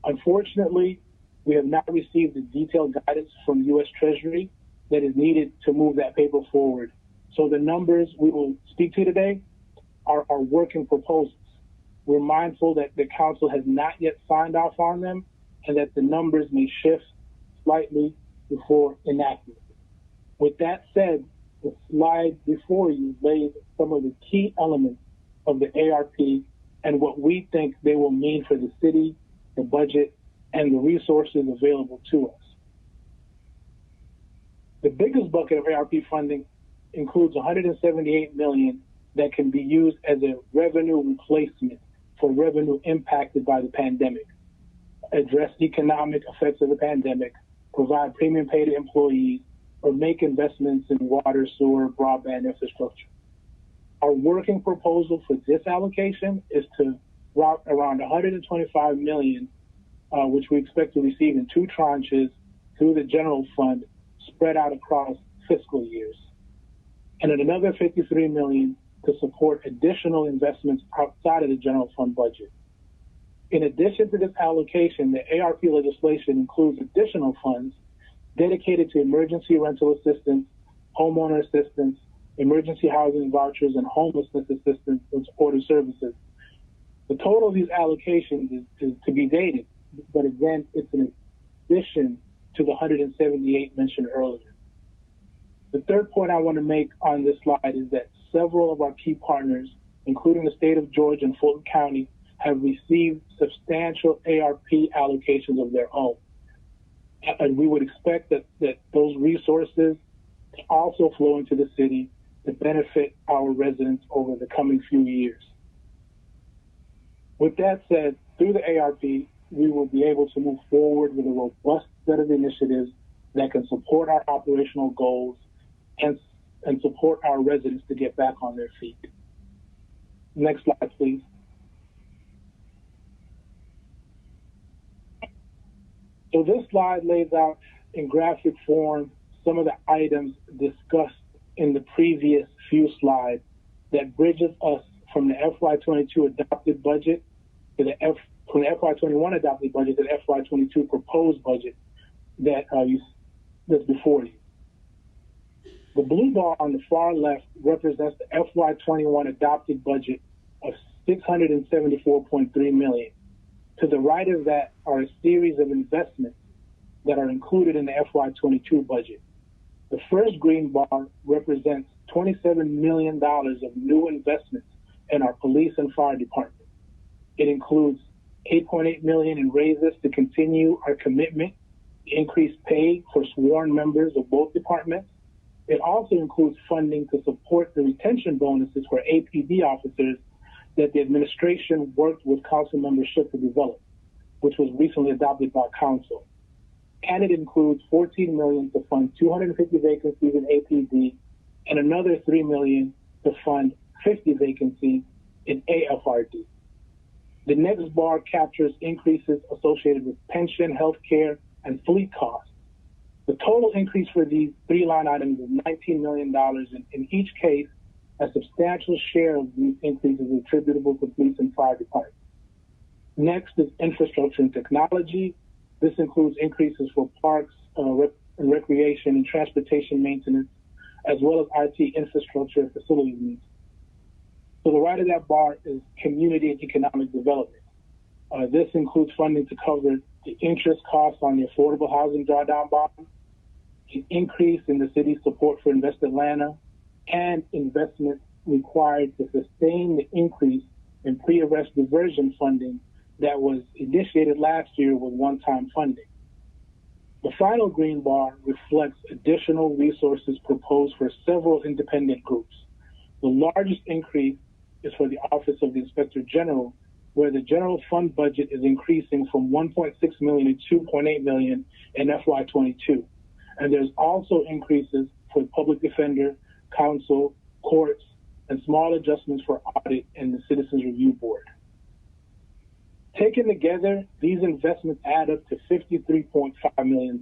Unfortunately, we have not received the detailed guidance from U.S. Treasury that is needed to move that paper forward. So the numbers we will speak to today are working proposals. We're mindful that the Council has not yet signed off on them and that the numbers may shift slightly before enactment. With that said, the slide before you lays some of the key elements of the ARP and what we think they will mean for the city, the budget, and the resources available to us. The biggest bucket of ARP funding includes $178 million that can be used as a revenue replacement for revenue impacted by the pandemic, address economic effects of the pandemic, provide premium pay to employees, or make investments in water, sewer, broadband infrastructure. Our working proposal for this allocation is to around $125 million, which we expect to receive in 2 tranches through the general fund spread out across fiscal years. And then another $53 million to support additional investments outside of the general fund budget. In addition to this allocation, the ARP legislation includes additional funds dedicated to emergency rental assistance, homeowner assistance, emergency housing vouchers, and homelessness assistance and supportive services. The total of these allocations is to be dated, but again, it's an addition to the 178 mentioned earlier. The third point I want to make on this slide is that several of our key partners, including the state of Georgia and Fulton County, have received substantial ARP allocations of their own. And we would expect that those resources to also flow into the city to benefit our residents over the coming few years. With that said, through the ARP, we will be able to move forward with a robust set of initiatives that can support our operational goals and support our residents to get back on their feet. Next slide, please. So this slide lays out in graphic form some of the items discussed in the previous few slides that bridges us from the FY22 adopted budget to from the FY21 adopted budget to the FY22 proposed budget that's before you. The blue bar on the far left represents the FY21 adopted budget of $674.3 million. To the right of that are a series of investments that are included in the FY22 budget. The first green bar represents $27 million of new investments in our police and fire department. It includes $8.8 million in raises to continue our commitment to increase pay for sworn members of both departments. It also includes funding to support the retention bonuses for APD officers that the administration worked with council membership to develop, which was recently adopted by council. And it includes $14 million to fund 250 vacancies in APD and another $3 million to fund 50 vacancies in AFRD. The next bar captures increases associated with pension, health care, and fleet costs. The total increase for these 3 line items is $19 million, and in each case, a substantial share of these increases is attributable to police and fire departments. Next is infrastructure and technology. This includes increases for parks, and recreation and transportation maintenance, as well as IT infrastructure and facilities needs. To the right of that bar is community and economic development. This includes funding to cover the interest costs on the affordable housing drawdown bond, an increase in the city's support for Invest Atlanta, and investments required to sustain the increase in pre-arrest diversion funding that was initiated last year with one-time funding. The final green bar reflects additional resources proposed for several independent groups. The largest increase is for the Office of the Inspector General, where the general fund budget is increasing from $1.6 million to $2.8 million in FY22. And there's also increases for the Public Defender, Council, courts, and small adjustments for audit and the Citizens Review Board. Taken together, these investments add up to $53.5 million.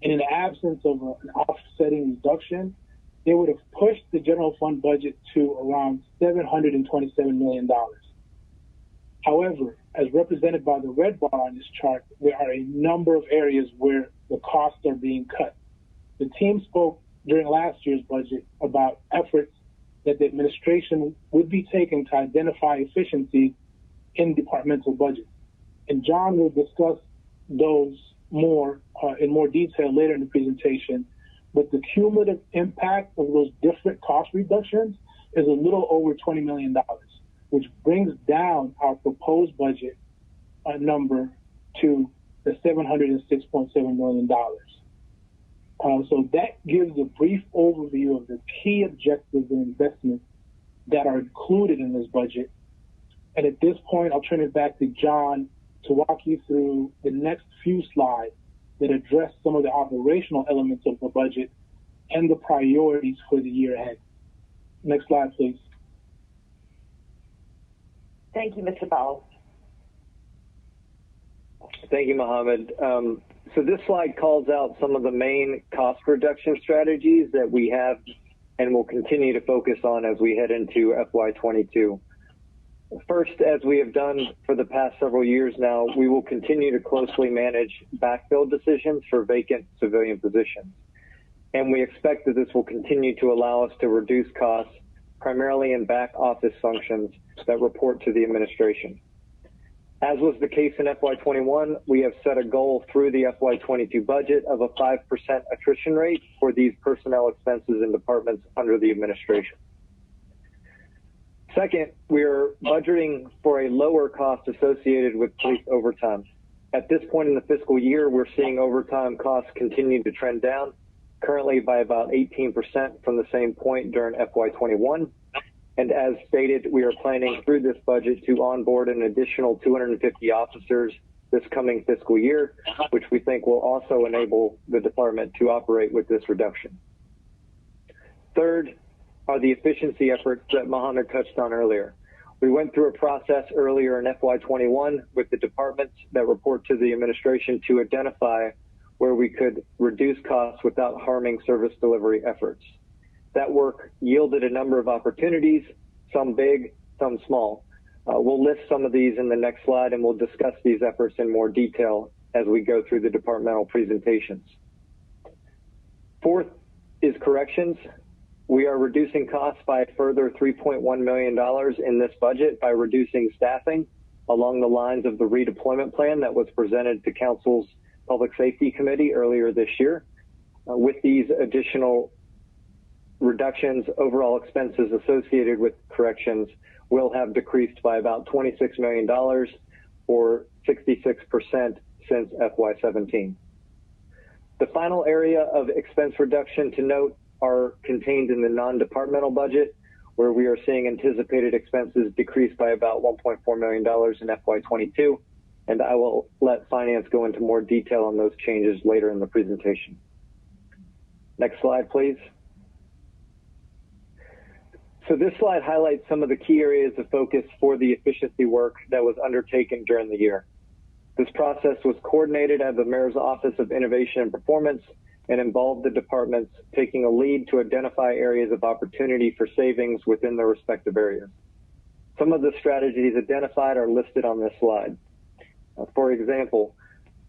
And in the absence of an offsetting reduction, they would have pushed the general fund budget to around $727 million. However, as represented by the red bar on this chart, there are a number of areas where the costs are being cut. The team spoke during last year's budget about efforts that the administration would be taking to identify efficiencies in departmental budgets. And John will discuss those in more detail later in the presentation. But the cumulative impact of those different cost reductions is a little over $20 million, which brings down our proposed budget number to the $706.7 million. So that gives a brief overview of the key objectives and investments that are included in this budget. And at this point, I'll turn it back to John to walk you through the next few slides that address some of the operational elements of the budget and the priorities for the year ahead. Next slide, please. Thank you, Mr. Powell. Thank you, Mohammed. So this slide calls out some of the main cost reduction strategies that we have and will continue to focus on as we head into FY22. First, as we have done for the past several years now, we will continue to closely manage backfill decisions for vacant civilian positions. And we expect that this will continue to allow us to reduce costs primarily in back office functions that report to the administration. As was the case in FY21, we have set a goal through the FY22 budget of a 5% attrition rate for these personnel expenses in departments under the administration. Second, we are budgeting for a lower cost associated with police overtime. At this point in the fiscal year, we're seeing overtime costs continue to trend down, currently by about 18% from the same point during FY21. And as stated, we are planning through this budget to onboard an additional 250 officers this coming fiscal year, which we think will also enable the department to operate with this reduction. Third are the efficiency efforts that Mohammed touched on earlier. We went through a process earlier in FY21 with the departments that report to the administration to identify where we could reduce costs without harming service delivery efforts. That work yielded a number of opportunities, some big, some small. We'll list some of these in the next slide, and we'll discuss these efforts in more detail as we go through the departmental presentations. Fourth is corrections. We are reducing costs by a further $3.1 million in this budget by reducing staffing along the lines of the redeployment plan that was presented to Council's Public Safety Committee earlier this year. With these additional reductions, overall expenses associated with corrections will have decreased by about $26 million or 66% since FY17. The final area of expense reduction to note are contained in the non-departmental budget, where we are seeing anticipated expenses decrease by about $1.4 million in FY22, and I will let finance go into more detail on those changes later in the presentation. Next slide, please. So this slide highlights some of the key areas of focus for the efficiency work that was undertaken during the year. This process was coordinated at the Mayor's Office of Innovation and Performance and involved the departments taking a lead to identify areas of opportunity for savings within their respective areas. Some of the strategies identified are listed on this slide. For example,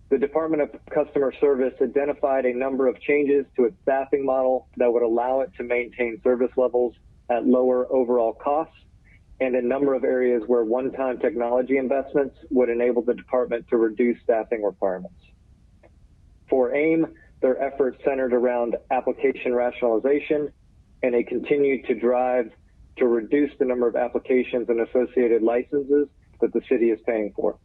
the Department of Customer Service identified a number of changes to its staffing model that would allow it to maintain service levels at lower overall costs, and a number of areas where one-time technology investments would enable the department to reduce staffing requirements. For AIM, their efforts centered around application rationalization, and they continue to drive to reduce the number of applications and associated licenses that the city is paying for.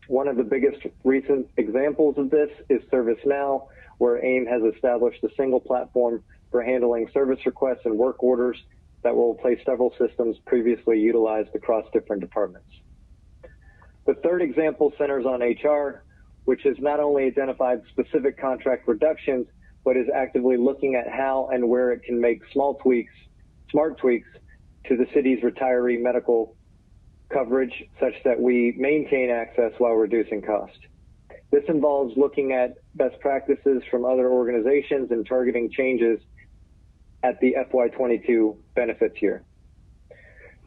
One of the biggest recent examples of this is ServiceNow, where AIM has established a single platform for handling service requests and work orders that will replace several systems previously utilized across different departments. The third example centers on HR, which has not only identified specific contract reductions, but is actively looking at how and where it can make smart tweaks to the city's retiree medical coverage such that we maintain access while reducing cost. This involves looking at best practices from other organizations and targeting changes at the FY22 benefits year.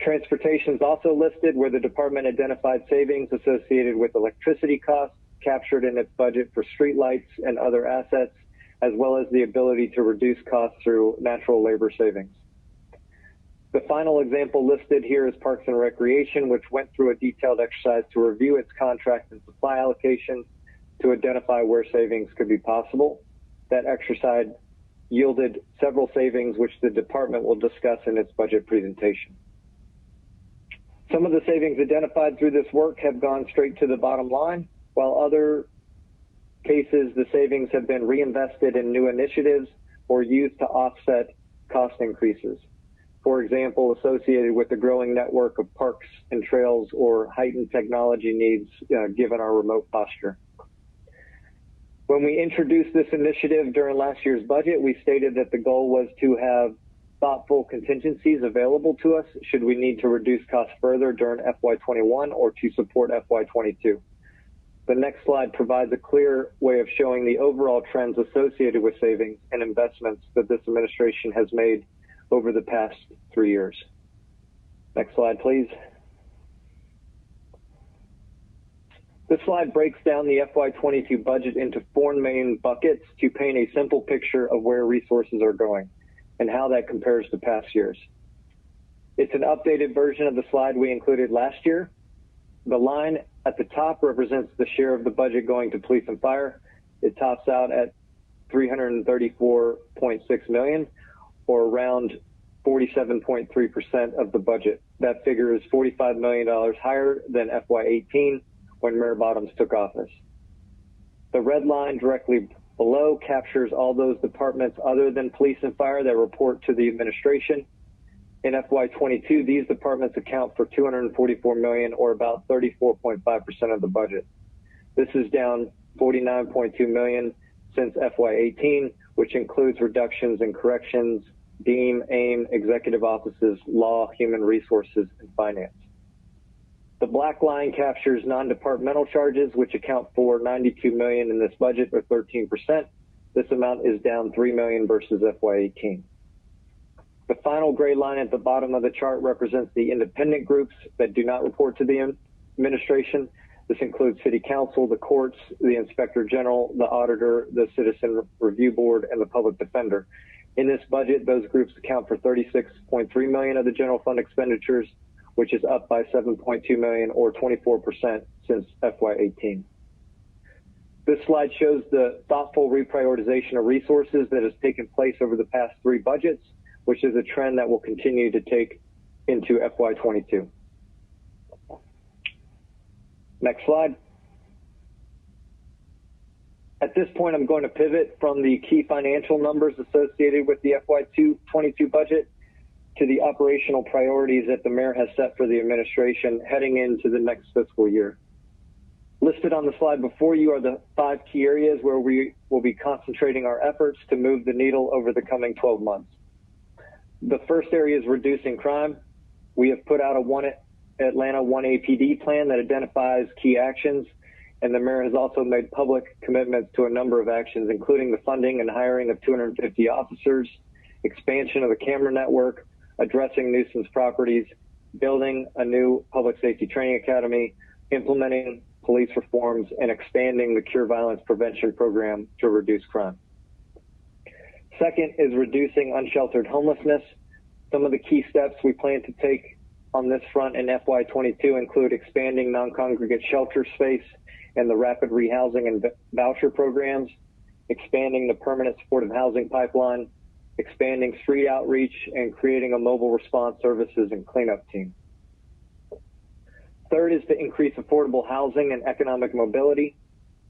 Transportation is also listed, where the department identified savings associated with electricity costs captured in its budget for streetlights and other assets, as well as the ability to reduce costs through natural labor savings. The final example listed here is Parks and Recreation, which went through a detailed exercise to review its contract and supply allocations to identify where savings could be possible. That exercise yielded several savings, which the department will discuss in its budget presentation. Some of the savings identified through this work have gone straight to the bottom line, while other cases, the savings have been reinvested in new initiatives or used to offset cost increases. For example, associated with the growing network of parks and trails or heightened technology needs given our remote posture. When we introduced this initiative during last year's budget, we stated that the goal was to have thoughtful contingencies available to us should we need to reduce costs further during FY21 or to support FY22. The next slide provides a clear way of showing the overall trends associated with savings and investments that this administration has made over the past 3 years. Next slide, please. This slide breaks down the FY22 budget into 4 main buckets to paint a simple picture of where resources are going and how that compares to past years. It's an updated version of the slide we included last year. The line at the top represents the share of the budget going to police and fire. It tops out at $334.6 million, or around 47.3% of the budget. That figure is $45 million higher than FY18 when Mayor Bottoms took office. The red line directly below captures all those departments other than police and fire that report to the administration. In FY22, these departments account for $244 million, or about 34.5% of the budget. This is down $49.2 million since FY18, which includes reductions in corrections, DEEM, AIM, executive offices, law, human resources, and finance. The black line captures non-departmental charges, which account for $92 million in this budget, or 13%. This amount is down $3 million versus FY18. The final gray line at the bottom of the chart represents the independent groups that do not report to the administration. This includes City Council, the courts, the Inspector General, the Auditor, the Citizen Review Board, and the Public Defender. In this budget, those groups account for $36.3 million of the general fund expenditures, which is up by $7.2 million, or 24% since FY18. This slide shows the thoughtful reprioritization of resources that has taken place over the past 3 budgets, which is a trend that will continue to take into FY22. Next slide. At this point, I'm going to pivot from the key financial numbers associated with the FY22 budget to the operational priorities that the mayor has set for the administration heading into the next fiscal year. Listed on the slide before you are the 5 key areas where we will be concentrating our efforts to move the needle over the coming 12 months. The first area is reducing crime. We have put out a Atlanta 1 APD plan that identifies key actions, and the mayor has also made public commitments to a number of actions, including the funding and hiring of 250 officers, expansion of the camera network, addressing nuisance properties, building a new public safety training academy, implementing police reforms, and expanding the Cure Violence Prevention program to reduce crime. Second is reducing unsheltered homelessness. Some of the key steps we plan to take on this front in FY22 include expanding non-congregate shelter space and the rapid rehousing and voucher programs, expanding the permanent supportive housing pipeline, expanding street outreach, and creating a mobile response services and cleanup team. Third is to increase affordable housing and economic mobility.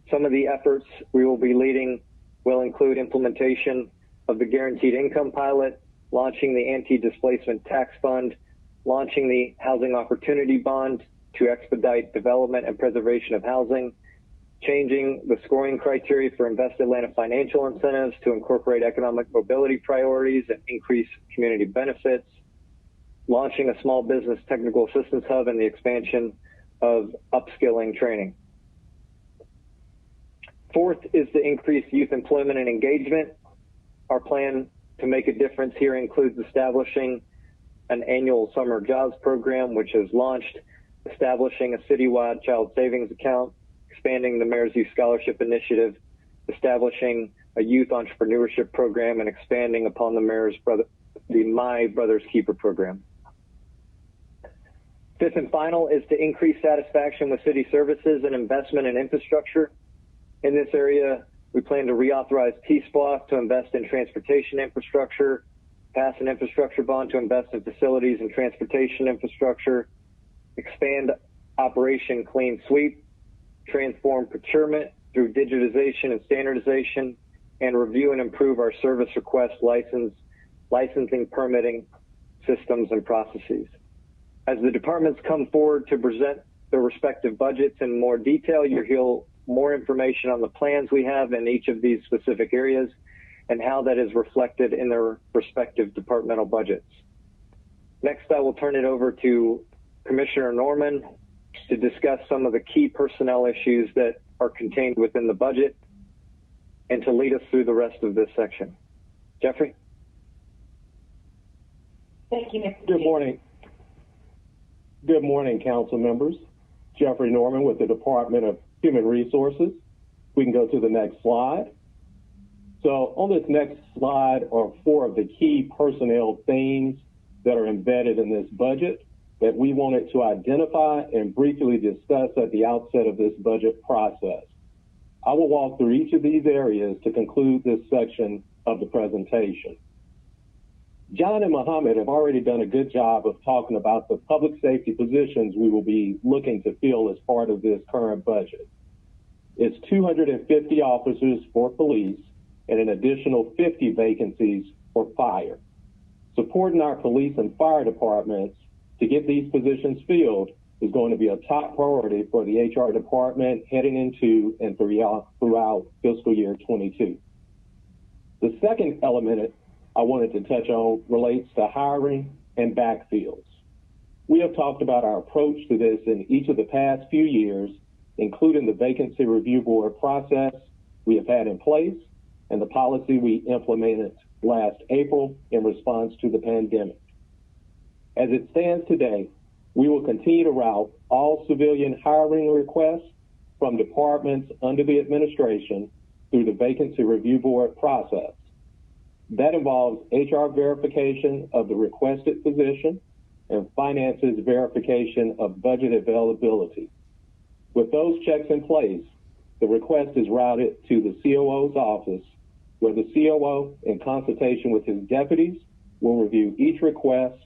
Some of the efforts we will be leading will include implementation of the Guaranteed Income Pilot, launching the Anti-Displacement Tax Fund, launching the Housing Opportunity Bond to expedite development and preservation of housing, changing the scoring criteria for Invest Atlanta financial incentives to incorporate economic mobility priorities and increase community benefits, launching a small business technical assistance hub and the expansion of upskilling training. Fourth is to increase youth employment and engagement. Our plan to make a difference here includes establishing an annual summer jobs program, which has launched, establishing a citywide child savings account, expanding the Mayor's Youth Scholarship Initiative, establishing a youth entrepreneurship program, and expanding upon the My Brother's Keeper program. Fifth and final is to increase satisfaction with city services and investment in infrastructure. In this area, we plan to reauthorize T-SPLOST to invest in transportation infrastructure, pass an infrastructure bond to invest in facilities and transportation infrastructure, expand Operation Clean Sweep, transform procurement through digitization and standardization, and review and improve our service request licensing permitting systems and processes. As the departments come forward to present their respective budgets in more detail, you'll hear more information on the plans we have in each of these specific areas. and how that is reflected in their respective departmental budgets. Next, I will turn it over to Commissioner Norman to discuss some of the key personnel issues that are contained within the budget and to lead us through the rest of this section. Jeffrey? Thank you, Mr. Good morning. Good morning, council members. Jeffrey Norman with the Department of Human Resources. We can go to the next slide. So on this next slide are 4 of the key personnel themes that are embedded in this budget that we wanted to identify and briefly discuss at the outset of this budget process. I will walk through each of these areas to conclude this section of the presentation. John and Mohammed have already done a good job of talking about the public safety positions we will be looking to fill as part of this current budget. It's 250 officers for police and an additional 50 vacancies for fire. Supporting our police and fire departments to get these positions filled is going to be a top priority for the HR department heading into and throughout fiscal year 22. The second element I wanted to touch on relates to hiring and backfills. We have talked about our approach to this in each of the past few years, including the vacancy review board process we have had in place and the policy we implemented last April in response to the pandemic. As it stands today, we will continue to route all civilian hiring requests from departments under the administration through the vacancy review board process. That involves HR verification of the requested position and finances verification of budget availability. With those checks in place, the request is routed to the COO's office, where the COO, in consultation with his deputies, will review each request,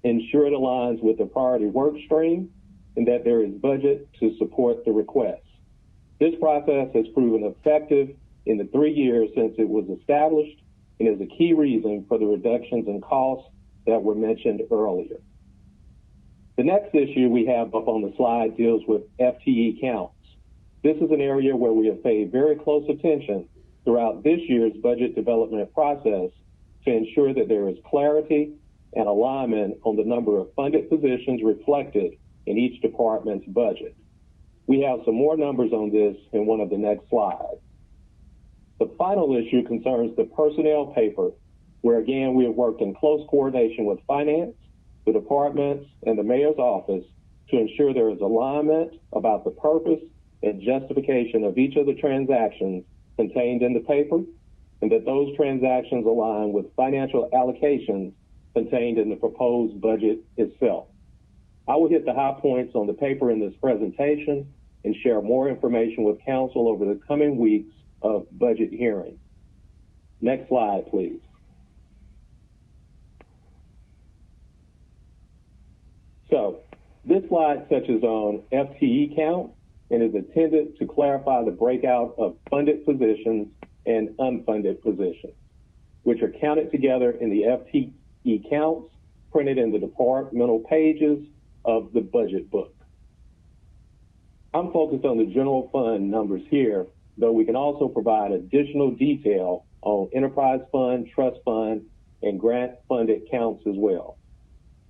ensure it aligns with the priority work stream, and that there is budget to support the request. This process has proven effective in the 3 years since it was established and is a key reason for the reductions in costs that were mentioned earlier. The next issue we have up on the slide deals with FTE counts. This is an area where we have paid very close attention throughout this year's budget development process to ensure that there is clarity and alignment on the number of funded positions reflected in each department's budget. We have some more numbers on this in one of the next slides. The final issue concerns the personnel paper, where again we have worked in close coordination with finance, the departments, and the mayor's office to ensure there is alignment about the purpose and justification of each of the transactions contained in the paper, and that those transactions align with financial allocations contained in the proposed budget itself. I will hit the high points on the paper in this presentation and share more information with council over the coming weeks of budget hearings. Next slide, please. So this slide touches on FTE count and is intended to clarify the breakout of funded positions and unfunded positions, which are counted together in the FTE counts printed in the departmental pages of the budget book. I'm focused on the general fund numbers here, though we can also provide additional detail on enterprise fund, trust fund, and grant funded counts as well.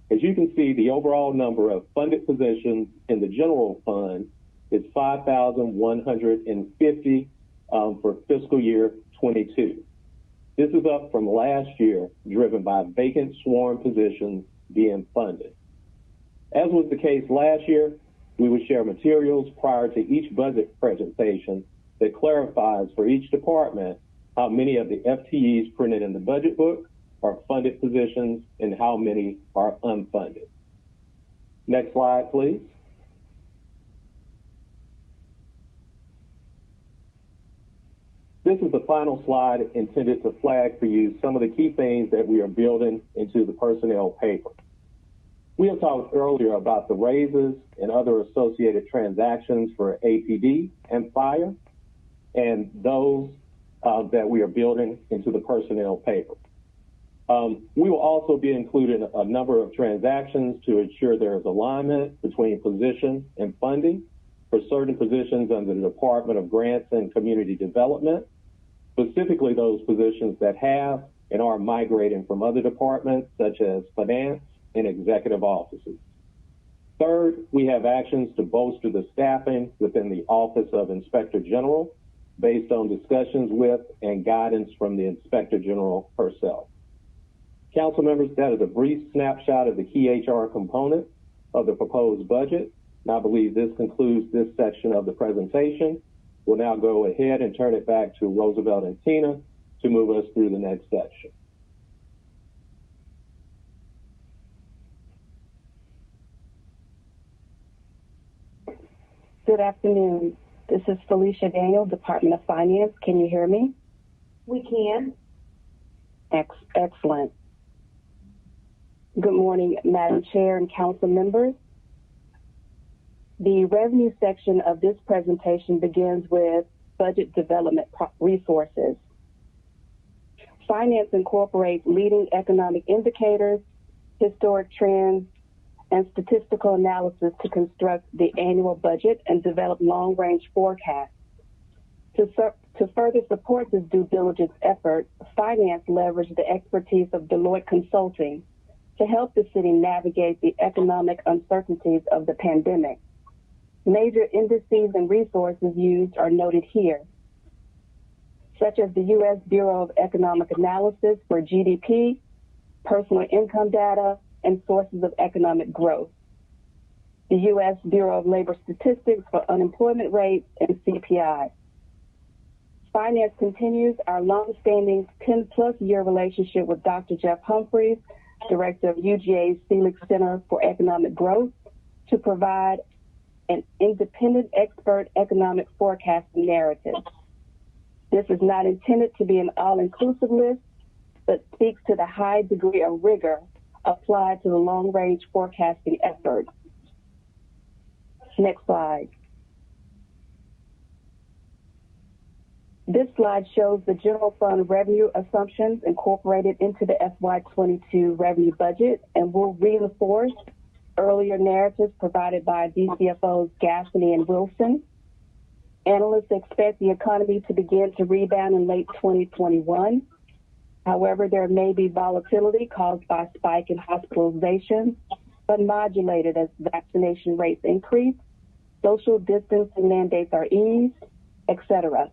As you can see, the overall number of funded positions in the general fund is 5,150 for fiscal year 22. This is up from last year, driven by vacant sworn positions being funded. As was the case last year, we would share materials prior to each budget presentation that clarifies for each department how many of the FTEs printed in the budget book are funded positions and how many are unfunded. Next slide, please. This is the final slide intended to flag for you some of the key things that we are building into the personnel paper. We have talked earlier about the raises and other associated transactions for APD and fire, and those that we are building into the personnel paper. We will also be including a number of transactions to ensure there is alignment between position and funding for certain positions under the Department of Grants and Community Development, specifically those positions that have and are migrating from other departments such as finance and executive offices. Third, we have actions to bolster the staffing within the Office of Inspector General based on discussions with and guidance from the Inspector General herself. Council members, that is a brief snapshot of the key HR components of the proposed budget. And I believe this concludes this section of the presentation. We'll now go ahead and turn it back to Roosevelt and Tina to move us through the next section. Good afternoon. This is Felicia Daniel, Department of Finance. Can you hear me? We can. Excellent. Good morning, Madam Chair and council members. The revenue section of this presentation begins with budget development resources. Finance incorporates leading economic indicators, historic trends, and statistical analysis to construct the annual budget and develop long-range forecasts. To further support this due diligence effort, Finance leveraged the expertise of Deloitte Consulting to help the city navigate the economic uncertainties of the pandemic. Major indices and resources used are noted here, such as the U.S. Bureau of Economic Analysis for GDP, personal income data, and sources of economic growth, the U.S. Bureau of Labor Statistics for unemployment rates and CPI. Finance continues our long-standing 10-plus year relationship with Dr. Jeff Humphreys, Director of UGA's Felix Center for Economic Growth, to provide an independent expert economic forecasting narrative. This is not intended to be an all-inclusive list, but speaks to the high degree of rigor applied to the long-range forecasting effort. Next slide. This slide shows the general fund revenue assumptions incorporated into the FY22 revenue budget and will reinforce earlier narratives provided by DCFOs Gaffney and Wilson. Analysts expect the economy to begin to rebound in late 2021. However, there may be volatility caused by a spike in hospitalizations, but modulated as vaccination rates increase, social distancing mandates are eased, etc.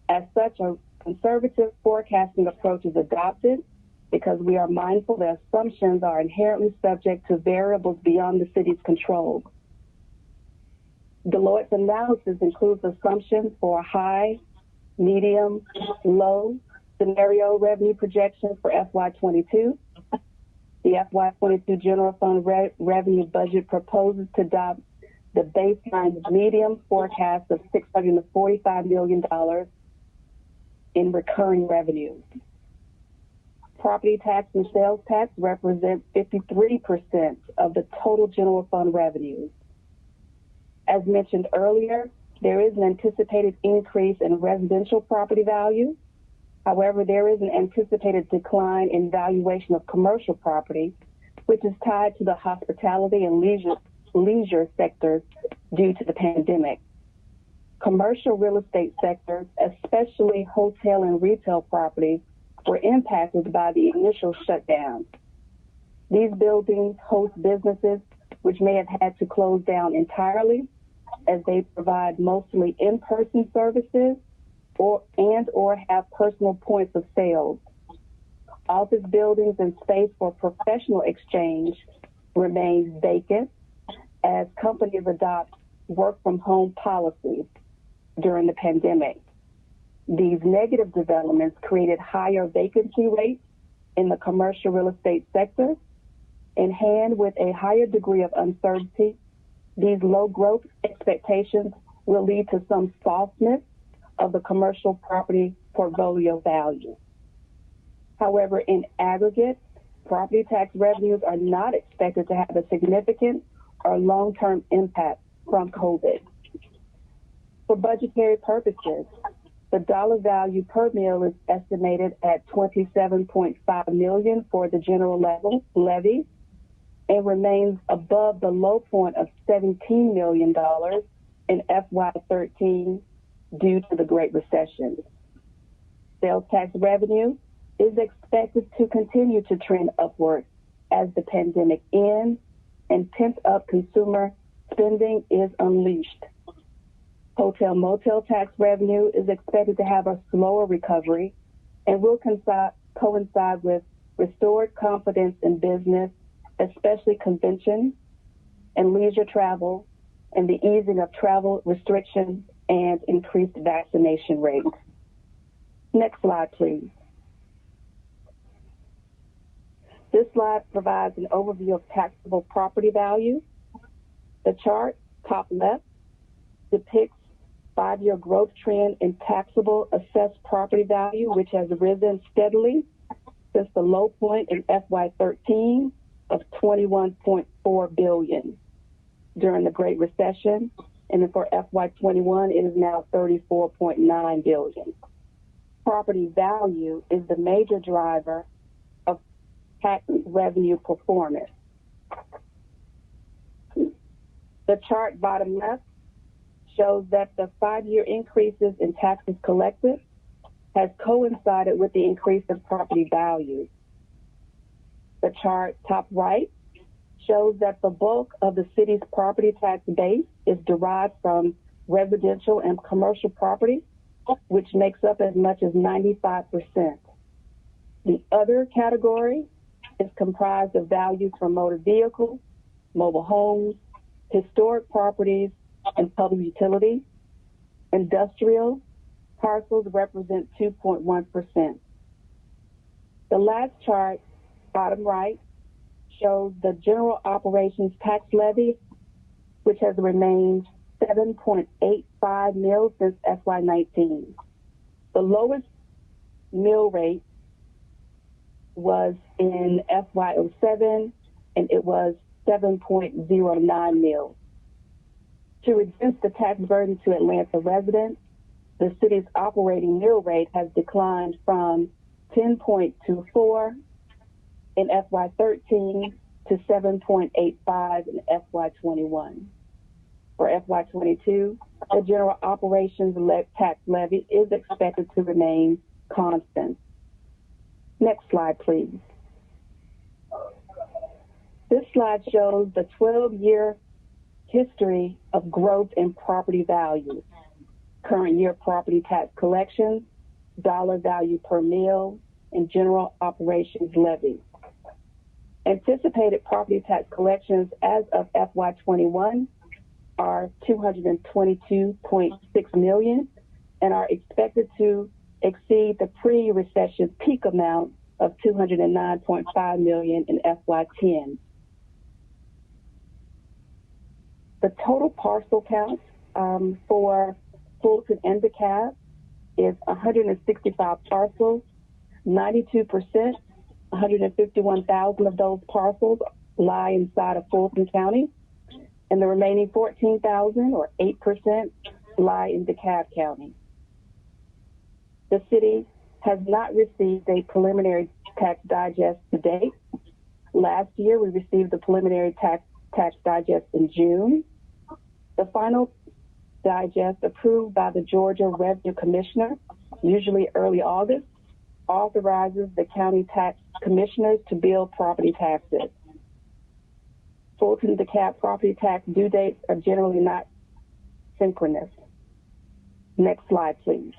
As such, a conservative forecasting approach is adopted because we are mindful that assumptions are inherently subject to variables beyond the city's control. Deloitte's analysis includes assumptions for high, medium, low scenario revenue projections for FY22. The FY22 General Fund revenue budget proposes to adopt the baseline medium forecast of $645 million in recurring revenues. Property tax and sales tax represent 53% of the total general fund revenues. As mentioned earlier, there is an anticipated increase in residential property value. However, there is an anticipated decline in valuation of commercial property, which is tied to the hospitality and leisure sectors due to the pandemic. Commercial real estate sectors, especially hotel and retail properties, were impacted by the initial shutdown. These buildings host businesses which may have had to close down entirely as they provide mostly in-person services or have personal points of sales. Office buildings and space for professional exchange remains vacant as companies adopt work-from-home policies during the pandemic. These negative developments created higher vacancy rates in the commercial real estate sector. In hand with a higher degree of uncertainty, these low growth expectations will lead to some softness of the commercial property portfolio value. However, in aggregate, property tax revenues are not expected to have a significant or long-term impact from COVID. For budgetary purposes, the dollar value per meal is estimated at $27.5 million for the general levy and remains above the low point of $17 million in FY13 due to the Great Recession. Sales tax revenue is expected to continue to trend upward as the pandemic ends and pent-up consumer spending is unleashed. Hotel motel tax revenue is expected to have a slower recovery and will coincide with restored confidence in business, especially conventions and leisure travel, and the easing of travel restrictions and increased vaccination rates. Next slide, please. This slide provides an overview of taxable property value. The chart, top left, depicts 5-year growth trend in taxable assessed property value, which has risen steadily since the low point in FY13 of $21.4 billion during the Great Recession, and for FY21, it is now $34.9 billion. Property value is the major driver of tax revenue performance. The chart bottom left shows that the 5-year increases in taxes collected has coincided with the increase in property values. The chart top right shows that the bulk of the city's property tax base is derived from residential and commercial property, which makes up as much as 95%. The other category is comprised of values from motor vehicles, mobile homes, historic properties, and public utilities. Industrial parcels represent 2.1%. The last chart, bottom right, shows the general operations tax levy, which has remained 7.85 mil since FY19. The lowest mill rate was in FY07, and it was 7.09 mil. To reduce the tax burden to Atlanta residents, the city's operating mill rate has declined from 10.24 in FY13 to 7.85 in FY21. For FY22, the general operations tax levy is expected to remain constant. Next slide, please. This slide shows the 12-year history of growth in property values, current year property tax collections, dollar value per mil, and general operations levy. Anticipated property tax collections as of FY21 are $222.6 million and are expected to exceed the pre-recession peak amount of $209.5 million in FY10. The total parcel count for Fulton and DeKalb is 165 parcels. 92%, 151,000 of those parcels lie inside of Fulton County, and the remaining 14,000, or 8%, lie in DeKalb County. The city has not received a preliminary tax digest to date. Last year, we received the preliminary tax digest in June. The final digest, approved by the Georgia Revenue Commissioner, usually early August, authorizes the county tax commissioners to bill property taxes. Fulton DeKalb property tax due dates are generally not synchronous. Next slide, please.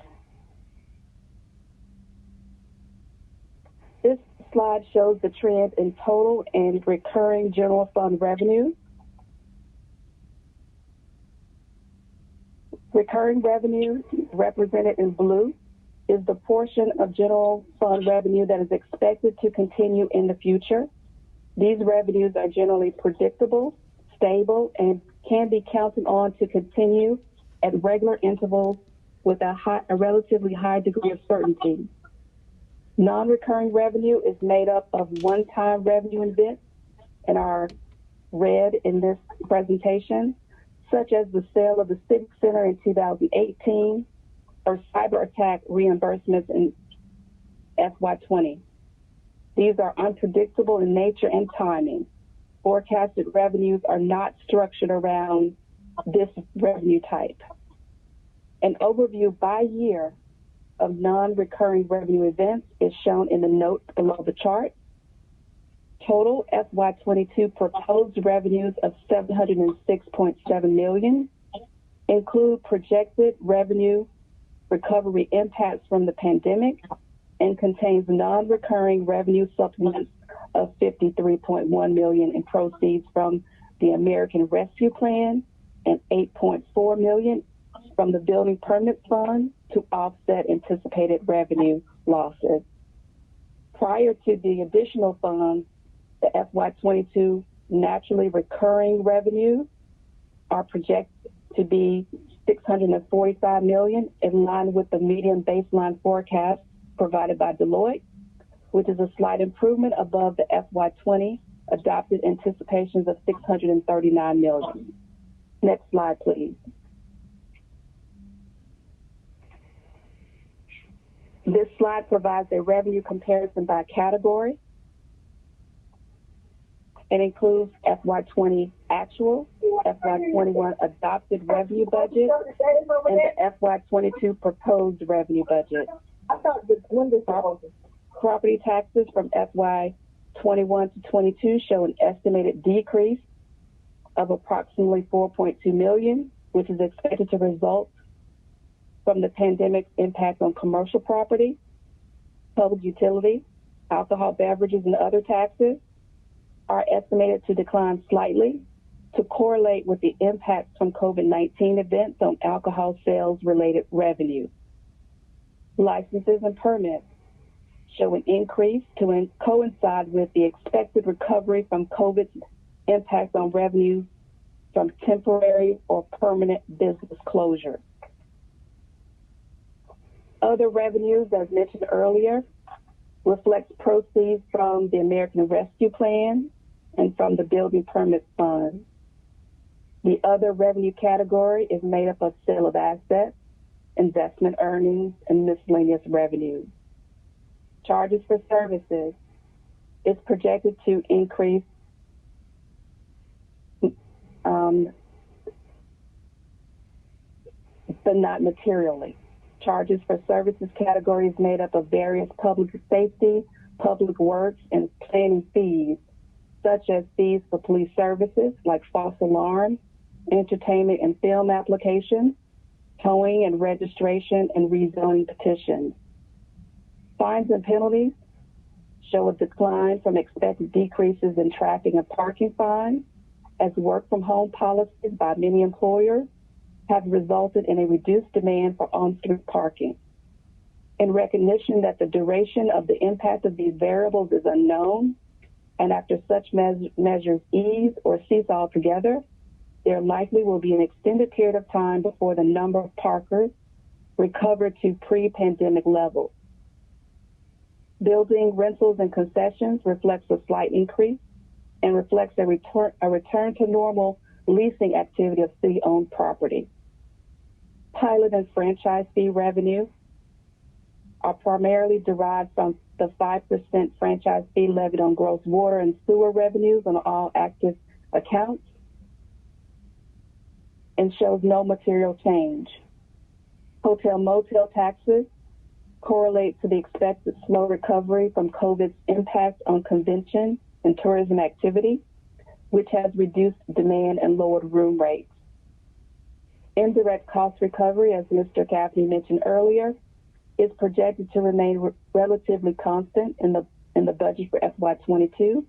This slide shows the trend in total and recurring general fund revenue. Recurring revenue, represented in blue, is the portion of general fund revenue that is expected to continue in the future. These revenues are generally predictable, stable, and can be counted on to continue at regular intervals with a relatively high degree of certainty. Non-recurring revenue is made up of one-time revenue events and are read in this presentation, such as the sale of the Civic Center in 2018 or cyber attack reimbursements in FY20. These are unpredictable in nature and timing. Forecasted revenues are not structured around this revenue type. An overview by year of non-recurring revenue events is shown in the note below the chart. Total FY22 proposed revenues of $706.7 million include projected revenue recovery impacts from the pandemic and contains non-recurring revenue supplements of $53.1 million in proceeds from the American Rescue Plan and $8.4 million from the Building Permit Fund to offset anticipated revenue losses. Prior to the additional funds, the FY22 naturally recurring revenues are projected to be $645 million, in line with the median baseline forecast provided by Deloitte, which is a slight improvement above the FY20 adopted anticipations of $639 million. Next slide, please. This slide provides a revenue comparison by category. It includes FY20 actual, FY21 adopted revenue budget, and the FY22 proposed revenue budget. Property taxes from FY21 to 22 show an estimated decrease of approximately $4.2 million, which is expected to result from the pandemic's impact on commercial property, public utility, alcohol, beverages, and other taxes are estimated to decline slightly to correlate with the impacts from COVID-19 events on alcohol sales-related revenue. Licenses and permits show an increase to coincide with the expected recovery from COVID's impact on revenue from temporary or permanent business closure. Other revenues, as mentioned earlier, reflects proceeds from the American Rescue Plan and from the Building Permit Fund. The other revenue category is made up of sale of assets, investment earnings, and miscellaneous revenues. Charges for services is projected to increase but not materially. Charges for services category is made up of various public safety, public works, and planning fees, such as fees for police services like false alarms, entertainment and film applications, towing and registration, and rezoning petitions. Fines and penalties show a decline from expected decreases in traffic and parking fines, as work from home policies by many employers have resulted in a reduced demand for on-street parking. In recognition that the duration of the impact of these variables is unknown, and after such measures ease or cease altogether, there likely will be an extended period of time before the number of parkers recover to pre-pandemic levels. Building rentals and concessions reflects a slight increase and reflects a return to normal leasing activity of city-owned property. Pilot and franchise fee revenue are primarily derived from the 5% franchise fee levied on gross water and sewer revenues on all active accounts and shows no material change. Hotel motel taxes correlate to the expected slow recovery from COVID's impact on convention and tourism activity, which has reduced demand and lowered room rates. Indirect cost recovery, as Mr. Gaffney mentioned earlier, is projected to remain relatively constant in the budget for FY22.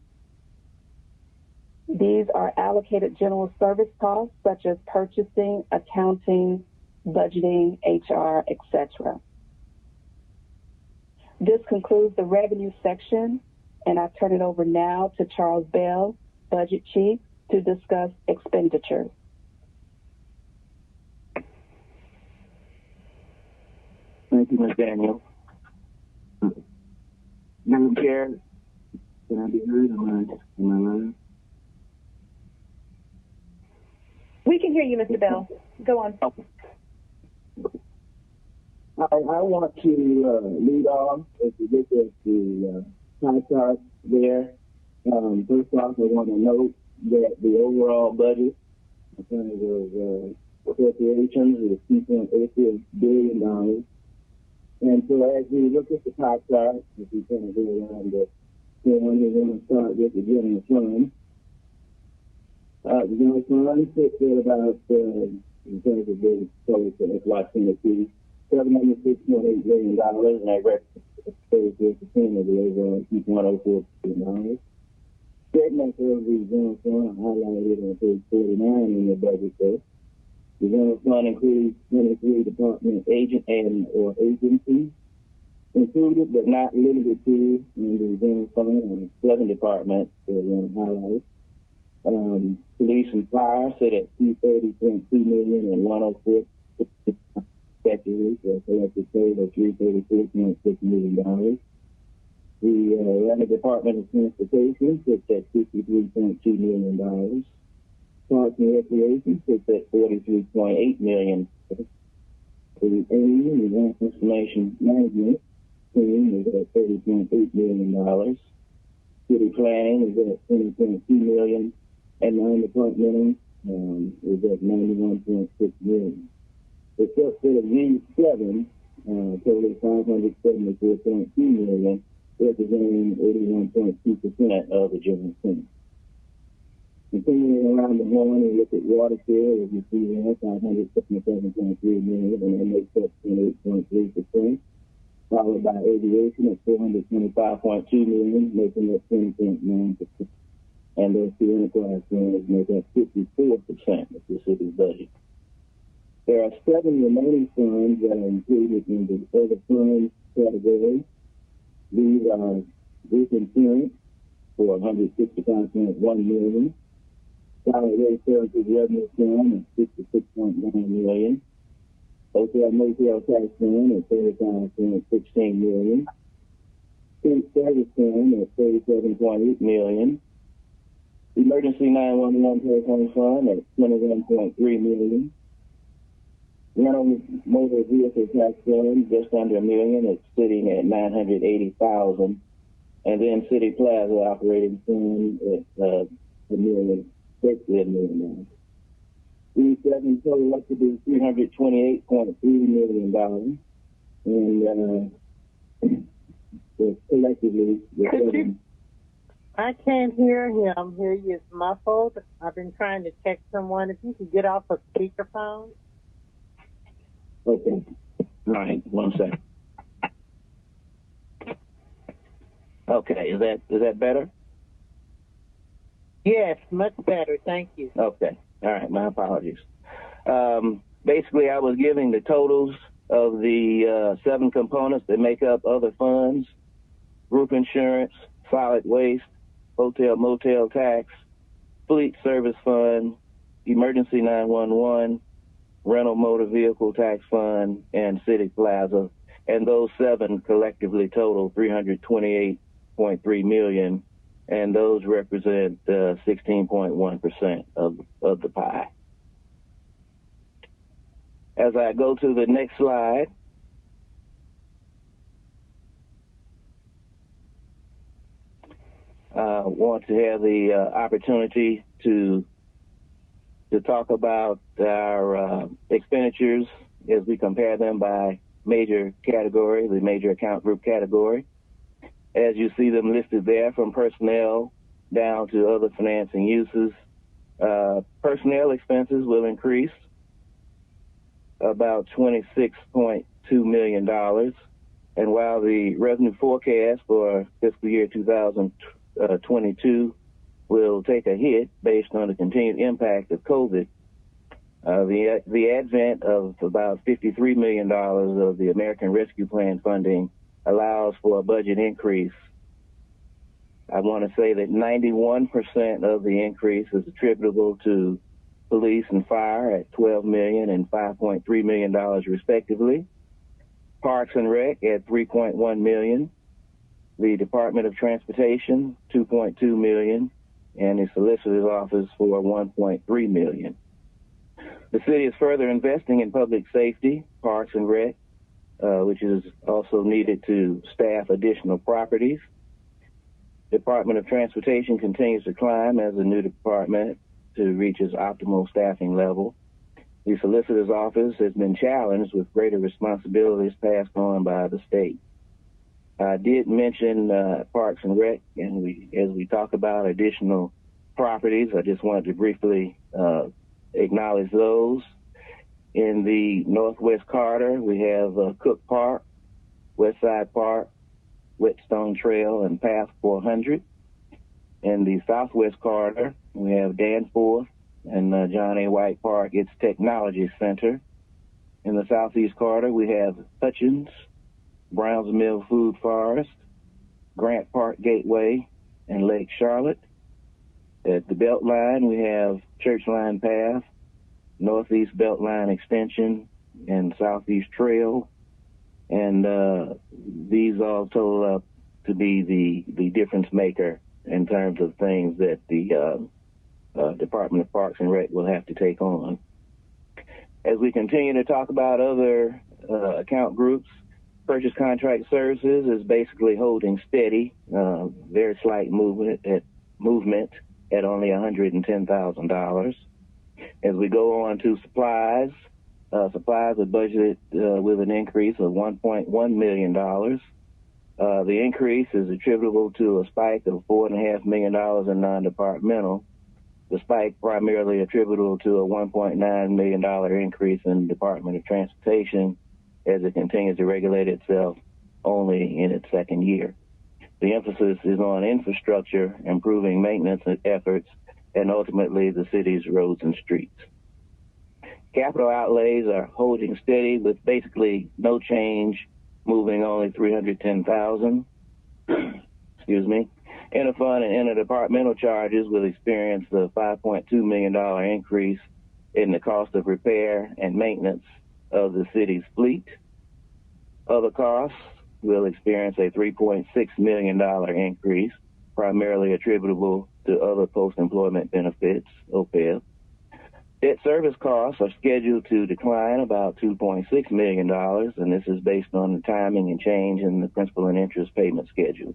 These are allocated general service costs such as purchasing, accounting, budgeting, HR, etc. This concludes the revenue section, and I turn it over now to Charles Bell, Budget Chief, to discuss expenditures. Thank you, Ms. Daniel. Madam Chair, can I be heard? Am I live? We can hear you, Mr. Bell. Go on. I want to lead off as we look at the pie chart there. First off, I want to note that the overall budget in terms of appropriations is $2.84 billion. And so as we look at the pie chart, if we kind of go around the one, we're going to start with the general fund. The general fund sits at about, in terms of the total for FY2022, $706.8 million, and that represents 34% of the overall $2.04 billion. Segments of the general fund are highlighted on page 49 in the budget book. The general fund includes 23 department agent and or agencies included, but not limited to, in the general fund, and 7 departments that are going to highlight. Police and fire sit at $230.2 million and $104 respectively, for a collective total of $334.6 million. The Atlanta Department of Transportation sits at $53.2 million. Parks and Recreation sits at $43.8 million. The AIM, the Information Management team, is at $30.8 million. City Planning is at $20.2 million. And Non-Departmental is at $91.6 million. The subset of these 7 total $574.2 million, representing 81.2% of the general fund. Continuing around the horn, we look at water share, as you see there, $577.3 million, and that makes up 28.3%, followed by aviation at $425.2 million, making up 20.9%. And those 2 enterprise funds make up 54% of the city's budget. There are 7 remaining funds that are included in the other funds category. These are group insurance for $165.1 million. Solid Services Revenue Fund at $66.9 million. Hotel Motel Tax Fund at $35.16 million. Street Service Fund at $37.8 million. Emergency 911 Telephone Fund at $21.3 million. Rental Motor Vehicle Tax Fund just under $1 million. It's sitting at $980,000. And then City Plaza Operating Fund at $1 million, basically $1 million. These 7 total up to be $328.3 million. And collectively, I can't hear him. Here he is muffled. I've been trying to text someone. If you could get off a speakerphone. Okay. All right. 1 second. Okay. Is that better? Yes, much better. Thank you. Okay. All right. My apologies. Basically, I was giving the totals of the 7 components that make up other funds: group insurance, solid waste, hotel motel tax, fleet service fund, emergency 911, rental motor vehicle tax fund, and city plaza. And those 7 collectively total $328.3 million, and those represent 16.1% of the pie. As I go to the next slide, want to have the opportunity to talk about our expenditures as we compare them by major category, the major account group category. As you see them listed there, from personnel down to other financing uses, personnel expenses will increase about $26.2 million. And while the revenue forecast for fiscal year 2022 will take a hit based on the continued impact of COVID, the advent of about $53 million of the American Rescue Plan funding allows for a budget increase. I want to say that 91% of the increase is attributable to police and fire at $12 million and $5.3 million respectively. Parks and Rec at $3.1 million. The Department of Transportation, $2.2 million, and the Solicitor's Office for $1.3 million. The city is further investing in public safety, Parks and Rec, which is also needed to staff additional properties. Department of Transportation continues to climb as a new department to reach its optimal staffing level. The solicitor's office has been challenged with greater responsibilities passed on by the state. I did mention Parks and Rec, and as we talk about additional properties, I just wanted to briefly acknowledge those. In the Northwest Corridor, we have Cook Park, Westside Park, Whetstone Trail, and Path 400. In the Southwest Corridor, we have Danforth and John A. White Park, its Technology Center. In the Southeast Corridor, we have Hutchins, Browns Mill Food Forest, Grant Park Gateway, and Lake Charlotte. At the Beltline, we have Churchline Path, Northeast Beltline Extension, and Southeast Trail. And these all total up to be the difference maker in terms of things that the Department of Parks and Rec will have to take on. As we continue to talk about other account groups, purchase contract services is basically holding steady, very slight movement at only $110,000. As we go on to supplies, supplies are budgeted with an increase of $1.1 million. The increase is attributable to a spike of $4.5 million in non-departmental. The spike primarily attributable to a $1.9 million increase in Department of Transportation as it continues to regulate itself only in its second year. The emphasis is on infrastructure, improving maintenance efforts, and ultimately the city's roads and streets. Capital outlays are holding steady with basically no change, moving only $310,000. Excuse me. Interfund and interdepartmental charges will experience a $5.2 million increase in the cost of repair and maintenance of the city's fleet. Other costs will experience a $3.6 million increase, primarily attributable to other post-employment benefits, OPEB. Debt service costs are scheduled to decline about $2.6 million, and this is based on the timing and change in the principal and interest payment schedule.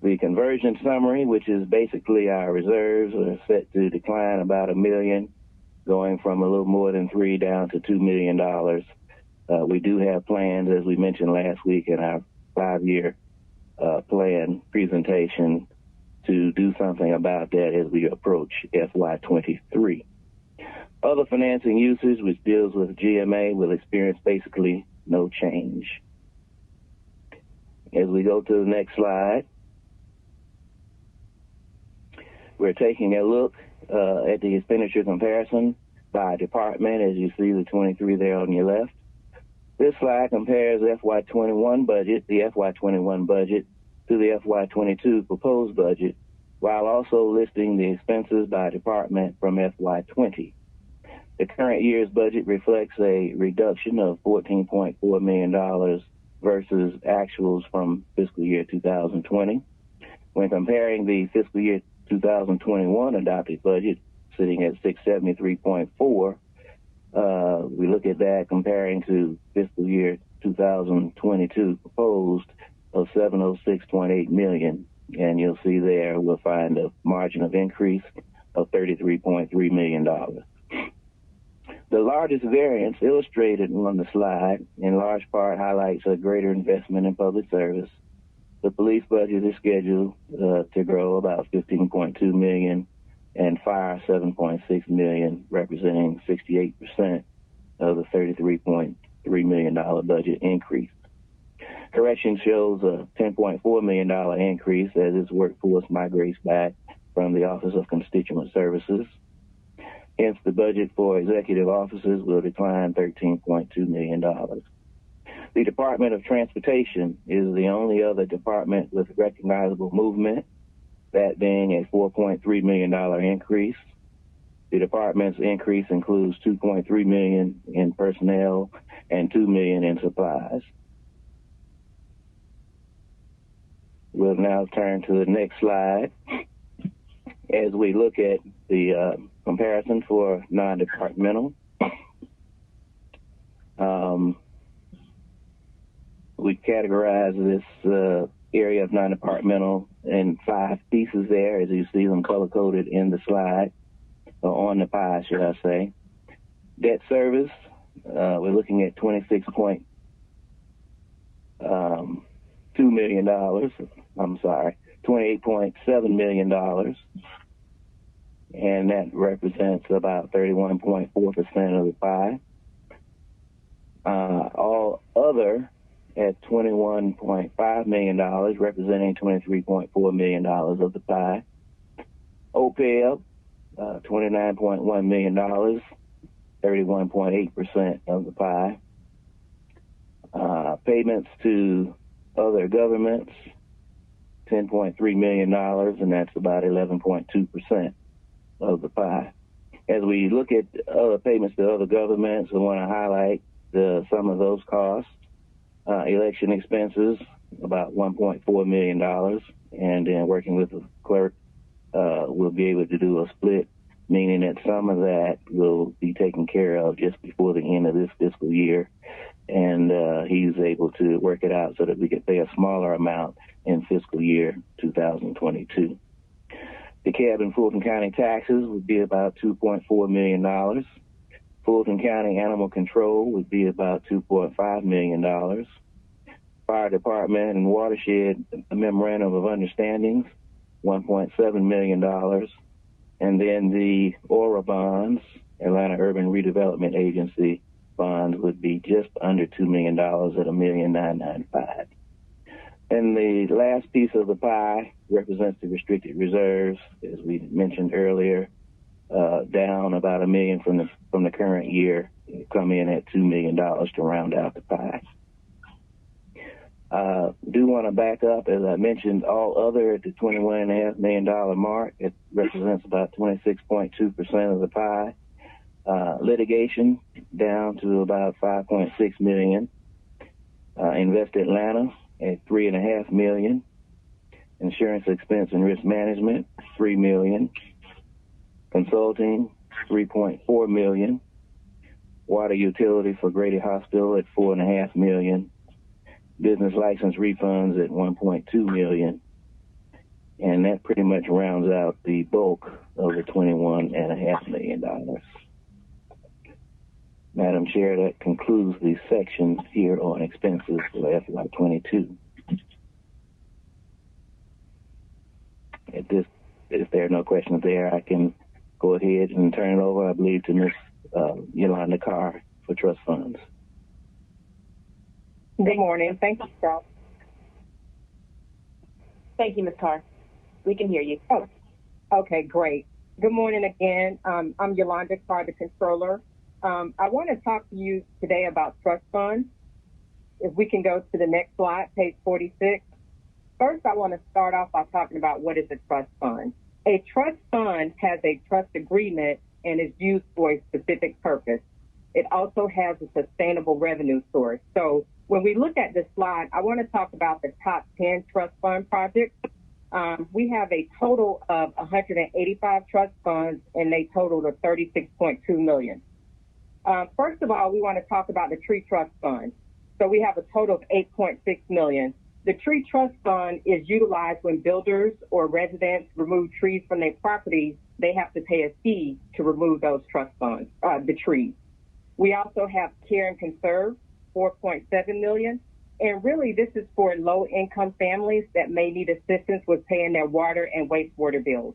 The conversion summary, which is basically our reserves, are set to decline about $1 million, going from a little more than $3 down to $2 million. We do have plans, as we mentioned last week in our 5-year plan presentation, to do something about that as we approach FY23. Other financing usage, which deals with GMA, will experience basically no change. As we go to the next slide, we're taking a look at the expenditure comparison by department, as you see the 23 there on your left. This slide compares FY21 budget, the FY21 budget, to the FY22 proposed budget, while also listing the expenses by department from FY20. The current year's budget reflects a reduction of $14.4 million versus actuals from fiscal year 2020. When comparing the fiscal year 2021 adopted budget, sitting at 673.4, we look at that comparing to fiscal year 2022 proposed of 706.8 million, and you'll see there we'll find a margin of increase of $33.3 million. The largest variance illustrated on the slide in large part highlights a greater investment in public service. The police budget is scheduled to grow about $15.2 million, and fire $7.6 million, representing 68% of the $33.3 million budget increase. Corrections shows a $10.4 million increase as its workforce migrates back from the Office of Constituent Services. Hence, the budget for executive offices will decline $13.2 million. The Department of Transportation is the only other department with recognizable movement, that being a $4.3 million increase. The department's increase includes $2.3 million in personnel and $2 million in supplies. We'll now turn to the next slide as we look at the comparison for non-departmental. We categorize this area of non-departmental in 5 pieces there, as you see them color-coded in the slide, or on the pie, should I say. Debt service, we're looking at $26.2 million. I'm sorry, $28.7 million. And that represents about 31.4% of the pie. All other at $21.5 million, representing $23.4 million of the pie. OPEB, $29.1 million, 31.8% of the pie. Payments to other governments, $10.3 million, and that's about 11.2% of the pie. As we look at other payments to other governments, we want to highlight some of those costs. Election expenses, about $1.4 million, and then working with the clerk, we'll be able to do a split, meaning that some of that will be taken care of just before the end of this fiscal year, and he's able to work it out so that we can pay a smaller amount in fiscal year 2022. DeKalb and Fulton County taxes would be about $2.4 million. Fulton County Animal Control would be about $2.5 million. Fire Department and Watershed Memorandum of Understandings, $1.7 million. And then the ORA bonds, Atlanta Urban Redevelopment Agency bonds, would be just under $2 million at $1,995,000. And the last piece of the pie represents the restricted reserves, as we mentioned earlier, down about $1 million from the current year, come in at $2 million to round out the pie. Do want to back up, as I mentioned, all other at the $21.5 million mark. It represents about 26.2% of the pie. Litigation down to about $5.6 million. Invest Atlanta at $3.5 million. Insurance expense and risk management, $3 million. Consulting, $3.4 million. Water utility for Grady Hospital at $4.5 million. Business license refunds at $1.2 million. And that pretty much rounds out the bulk of the $21.5 million. Madam Chair, that concludes the section here on expenses for FY22. If there are no questions there, I can go ahead and turn it over, I believe, to Ms. Yolanda Carr for trust funds. Good morning. Thank you, Charles. Thank you, Ms. Carr. We can hear you. Oh, okay, great. Good morning again. I'm Yolanda Carr, the controller. I want to talk to you today about trust funds. If we can go to the next slide, page 46. First, I want to start off by talking about what is a trust fund. A trust fund has a trust agreement and is used for a specific purpose. It also has a sustainable revenue source. So when we look at this slide, I want to talk about the top 10 trust fund projects. We have a total of 185 trust funds, and they total to $36.2 million. First of all, we want to talk about the tree trust fund. So we have a total of $8.6 million. The tree trust fund is utilized when builders or residents remove trees from their properties. They have to pay a fee to remove those trust funds, the trees. We also have care and conserve, $4.7 million. And really, this is for low-income families that may need assistance with paying their water and wastewater bills.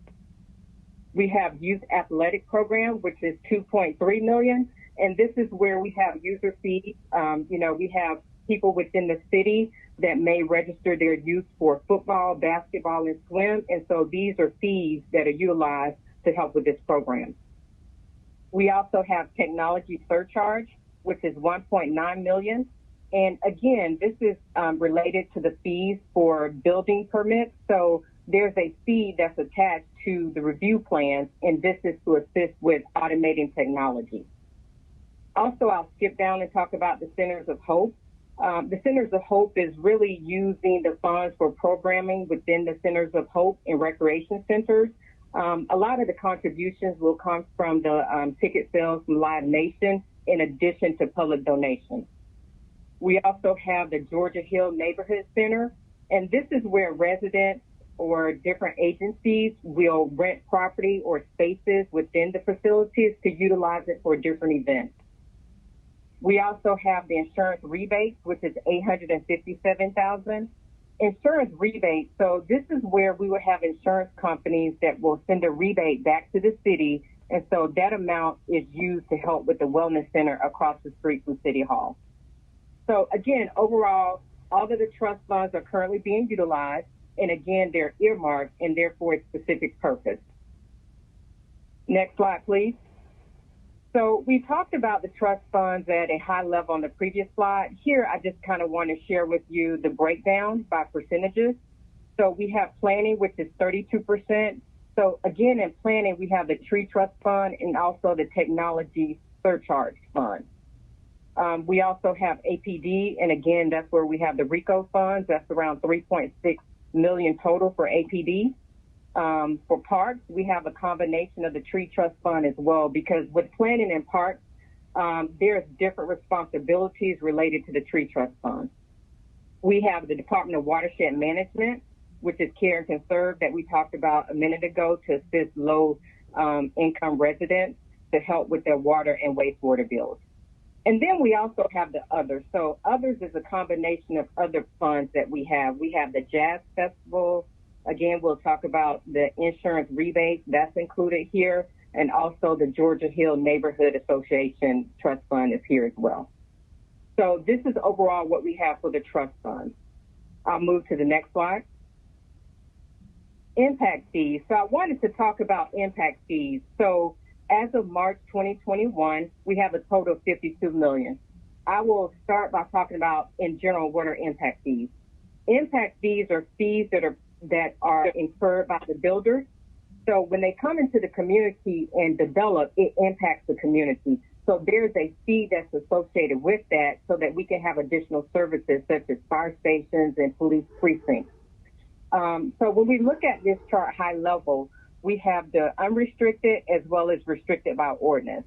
We have youth athletic program, which is $2.3 million. And this is where we have user fees. We have people within the city that may register their youth for football, basketball, and swim. And so these are fees that are utilized to help with this program. We also have technology surcharge, which is $1.9 million. And again, this is related to the fees for building permits. So there's a fee that's attached to the review plans, and this is to assist with automating technology. Also, I'll skip down and talk about the Centers of Hope. The Centers of Hope is really using the funds for programming within the Centers of Hope and recreation centers. A lot of the contributions will come from the ticket sales from Live Nation, in addition to public donations. We also have the Georgia Hill Neighborhood Center, and this is where residents or different agencies will rent property or spaces within the facilities to utilize it for different events. We also have the insurance rebates, which is $857,000. Insurance rebates, so this is where we will have insurance companies that will send a rebate back to the city, and so that amount is used to help with the wellness center across the street from City Hall. So again, overall, all of the trust funds are currently being utilized, and again, they're earmarked and therefore a specific purpose. Next slide, please. So we talked about the trust funds at a high level on the previous slide. Here, I just kind of want to share with you the breakdown by percentages. So we have planning, which is 32%. So again, in planning, we have the tree trust fund and also the technology surcharge fund. We also have APD, and again, that's where we have the RICO funds. That's around 3.6 million total for APD. For parks, we have a combination of the tree trust fund as well, because with planning and parks, there's different responsibilities related to the tree trust fund. We have the Department of Watershed Management, which is Care and Conserve that we talked about a minute ago to assist low income residents to help with their water and wastewater bills. And then we also have the others. So others is a combination of other funds that we have. We have the Jazz Festival. Again, we'll talk about the insurance rebate that's included here, and also the Georgia Hill Neighborhood Association Trust Fund is here as well. So this is overall what we have for the trust funds. I'll move to the next slide. Impact fees. So I wanted to talk about impact fees. So as of March 2021, we have a total of 52 million. I will start by talking about, in general, what are impact fees. Impact fees are fees that are incurred by the builders. So when they come into the community and develop, it impacts the community. So there's a fee that's associated with that so that we can have additional services such as fire stations and police precincts. So when we look at this chart high level, we have the unrestricted as well as restricted by ordinance.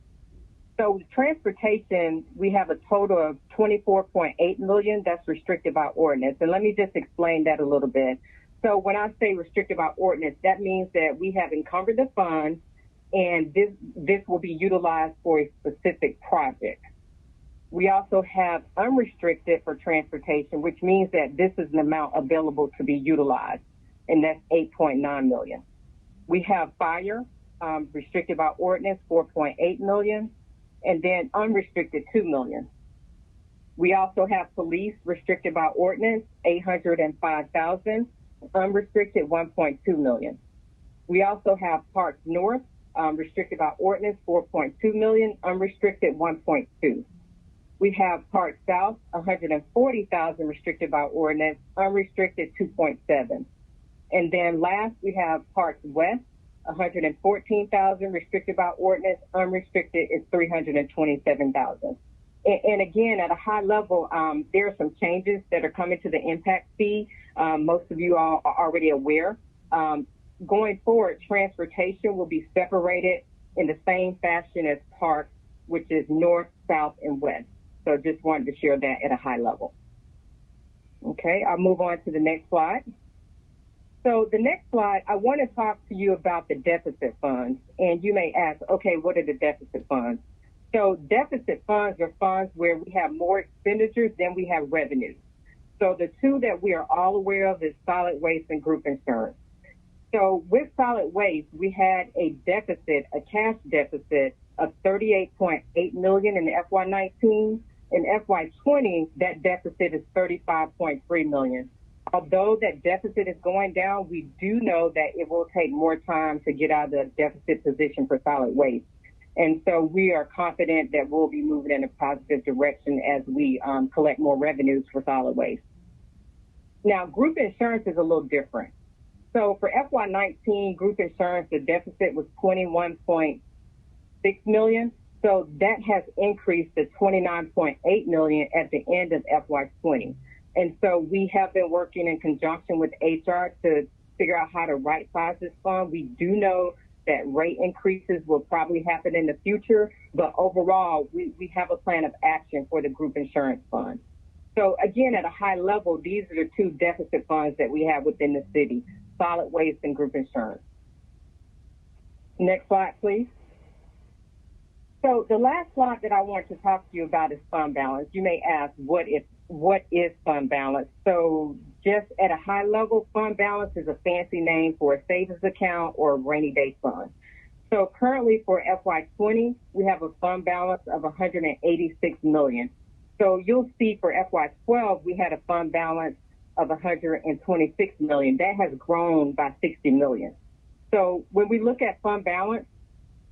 So with transportation, we have a total of 24.8 million that's restricted by ordinance. And let me just explain that a little bit. So when I say restricted by ordinance, that means that we have encumbered the funds and this will be utilized for a specific project. We also have unrestricted for transportation, which means that this is an amount available to be utilized, and that's 8.9 million. We have fire, restricted by ordinance, 4.8 million, and then unrestricted, 2 million. We also have police, restricted by ordinance, 805,000, unrestricted, 1.2 million. We also have Parks North, restricted by ordinance, 4.2 million, unrestricted, 1.2. We have Parks South, 140,000, restricted by ordinance, unrestricted, 2.7. And then last, we have Parks West, 114,000, restricted by ordinance, unrestricted is 327,000. And again, at a high level, there are some changes that are coming to the impact fee. Most of you all are already aware. Going forward, transportation will be separated in the same fashion as parks, which is north, south, and west. So just wanted to share that at a high level. Okay, I'll move on to the next slide. So the next slide, I want to talk to you about the deficit funds. And you may ask, okay, what are the deficit funds? So deficit funds are funds where we have more expenditures than we have revenues. So the two that we are all aware of is solid waste and group insurance. So with solid waste, we had a deficit, a cash deficit of 38.8 million in FY19. In FY20, that deficit is 35.3 million. Although that deficit is going down, we do know that it will take more time to get out of the deficit position for solid waste. And so we are confident that we'll be moving in a positive direction as we collect more revenues for solid waste. Now, group insurance is a little different. So for FY19, group insurance, the deficit was 21.6 million. So that has increased to 29.8 million at the end of FY20. And so we have been working in conjunction with HR to figure out how to right size this fund. We do know that rate increases will probably happen in the future, but overall, we have a plan of action for the group insurance fund. So again, at a high level, these are the two deficit funds that we have within the city. solid waste, and group insurance. Next slide, please. So the last slide that I want to talk to you about is fund balance. You may ask, what is fund balance? So just at a high level, fund balance is a fancy name for a savings account or a rainy day fund. So currently for FY20, we have a fund balance of $186 million. So you'll see for FY12, we had a fund balance of $126 million. That has grown by $60 million. So when we look at fund balance,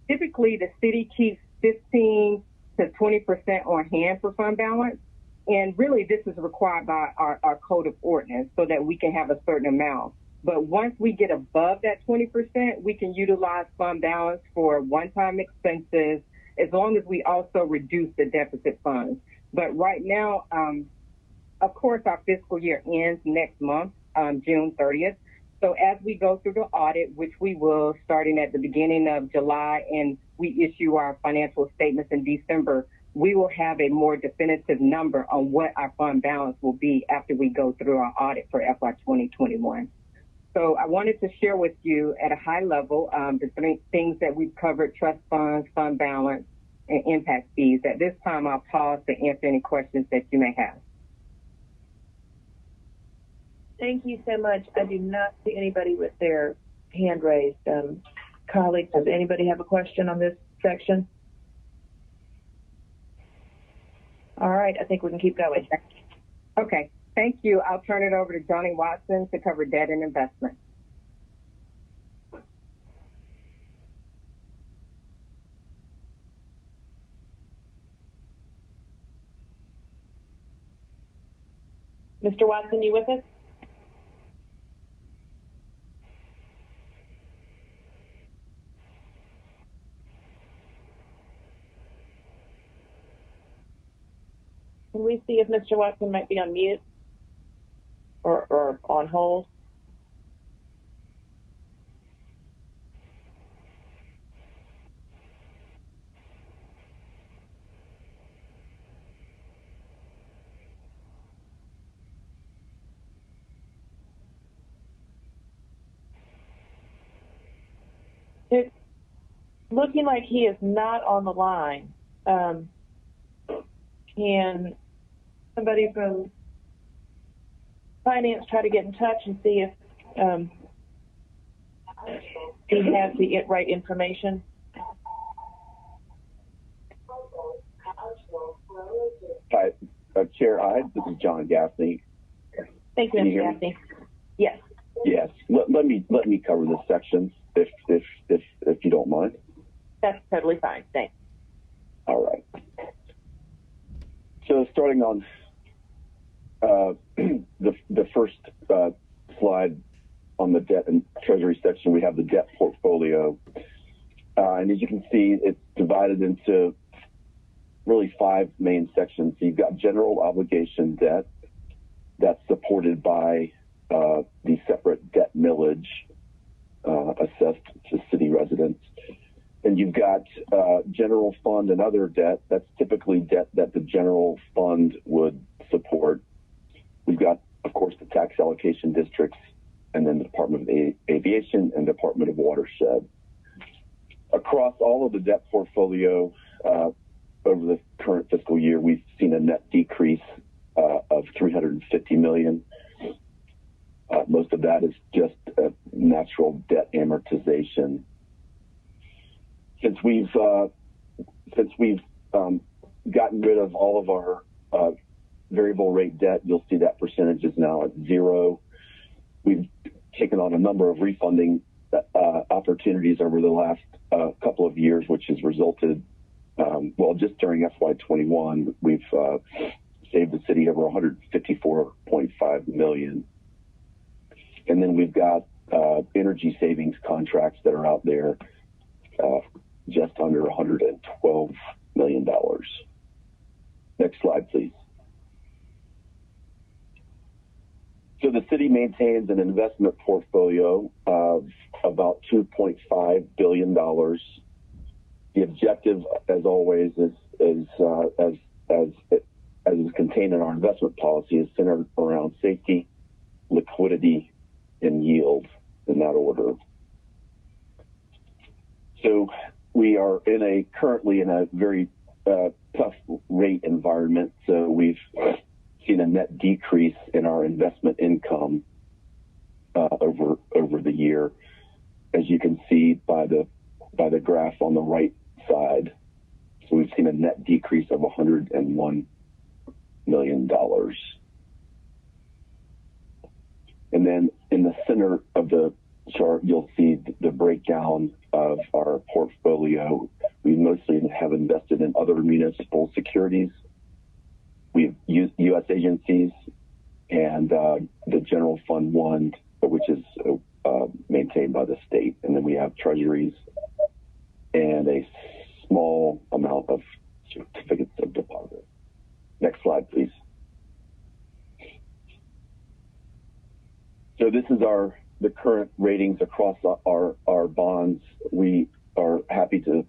typically the city keeps 15 to 20% on hand for fund balance. And really this is required by our code of ordinance so that we can have a certain amount. But once we get above that 20%, we can utilize fund balance for one-time expenses as long as we also reduce the deficit funds. But right now, of course, our fiscal year ends next month, June 30th. So as we go through the audit, which we will starting at the beginning of July, and we issue our financial statements in December, we will have a more definitive number on what our fund balance will be after we go through our audit for FY 2021. So I wanted to share with you at a high level the three things that we've covered: trust funds, fund balance, and impact fees. At this time, I'll pause to answer any questions that you may have. Thank you so much. I do not see anybody with their hand raised. Colleagues, does anybody have a question on this section? All right, I think we can keep going. Okay, thank you. I'll turn it over to Johnny Watson to cover debt and investment. Mr. Watson, you with us? Can we see if Mr. Watson might be on mute or on hold? It's looking like he is not on the line. Can somebody from finance try to get in touch and see if he has the right information? Hi, Chair. This is John Gaffney. Thank you, Mr. Gaffney. Yes. Yes. Let me cover this section if you don't mind. That's totally fine. Thanks. All right. So starting on the first slide on the debt and treasury section, we have the debt portfolio. And as you can see, it's divided into really 5 main sections. So you've got general obligation debt that's supported by the separate debt millage assessed to city residents. And you've got general fund and other debt. That's typically debt that the general fund would support. We've got, of course, the tax allocation districts, and then the Department of Aviation and Department of Watershed. Across all of the debt portfolio over the current fiscal year, we've seen a net decrease of $350 million. Most of that is just natural debt amortization. Since we've gotten rid of all of our variable rate debt, you'll see that percentage is now at 0. We've taken on a number of refunding opportunities over the last couple of years, which has resulted, just during FY21, we've saved the city over $154.5 million. And then we've got energy savings contracts that are out there just under $112 million. Next slide, please. So the city maintains an investment portfolio of about $2.5 billion. The objective, as always, is contained in our investment policy, is centered around safety, liquidity, and yield. in that order. So we are currently in a very tough rate environment. So we've seen a net decrease in our investment income over the year, as you can see by the graph on the right side. So we've seen a net decrease of $101 million. And then in the center of the chart, you'll see the breakdown of our portfolio. We mostly have invested in other municipal securities. We've used U.S. agencies and the General Fund 1, which is maintained by the state. And then we have treasuries and a small amount of certificates of deposit. Next slide, please. So this is the current ratings across our bonds. We are happy to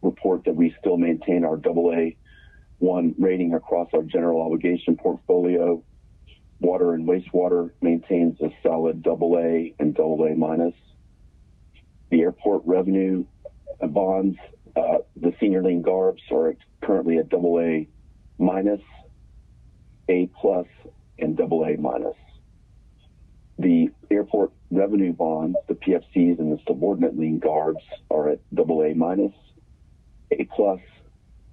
report that we still maintain our AA1 rating across our general obligation portfolio. Water and wastewater maintains a solid AA and AA minus. The airport revenue bonds, the senior lien GARBs are currently at AA minus, A plus, and AA minus. The airport revenue bonds, the PFCs and the subordinate lien GARBs are at AA minus, A plus,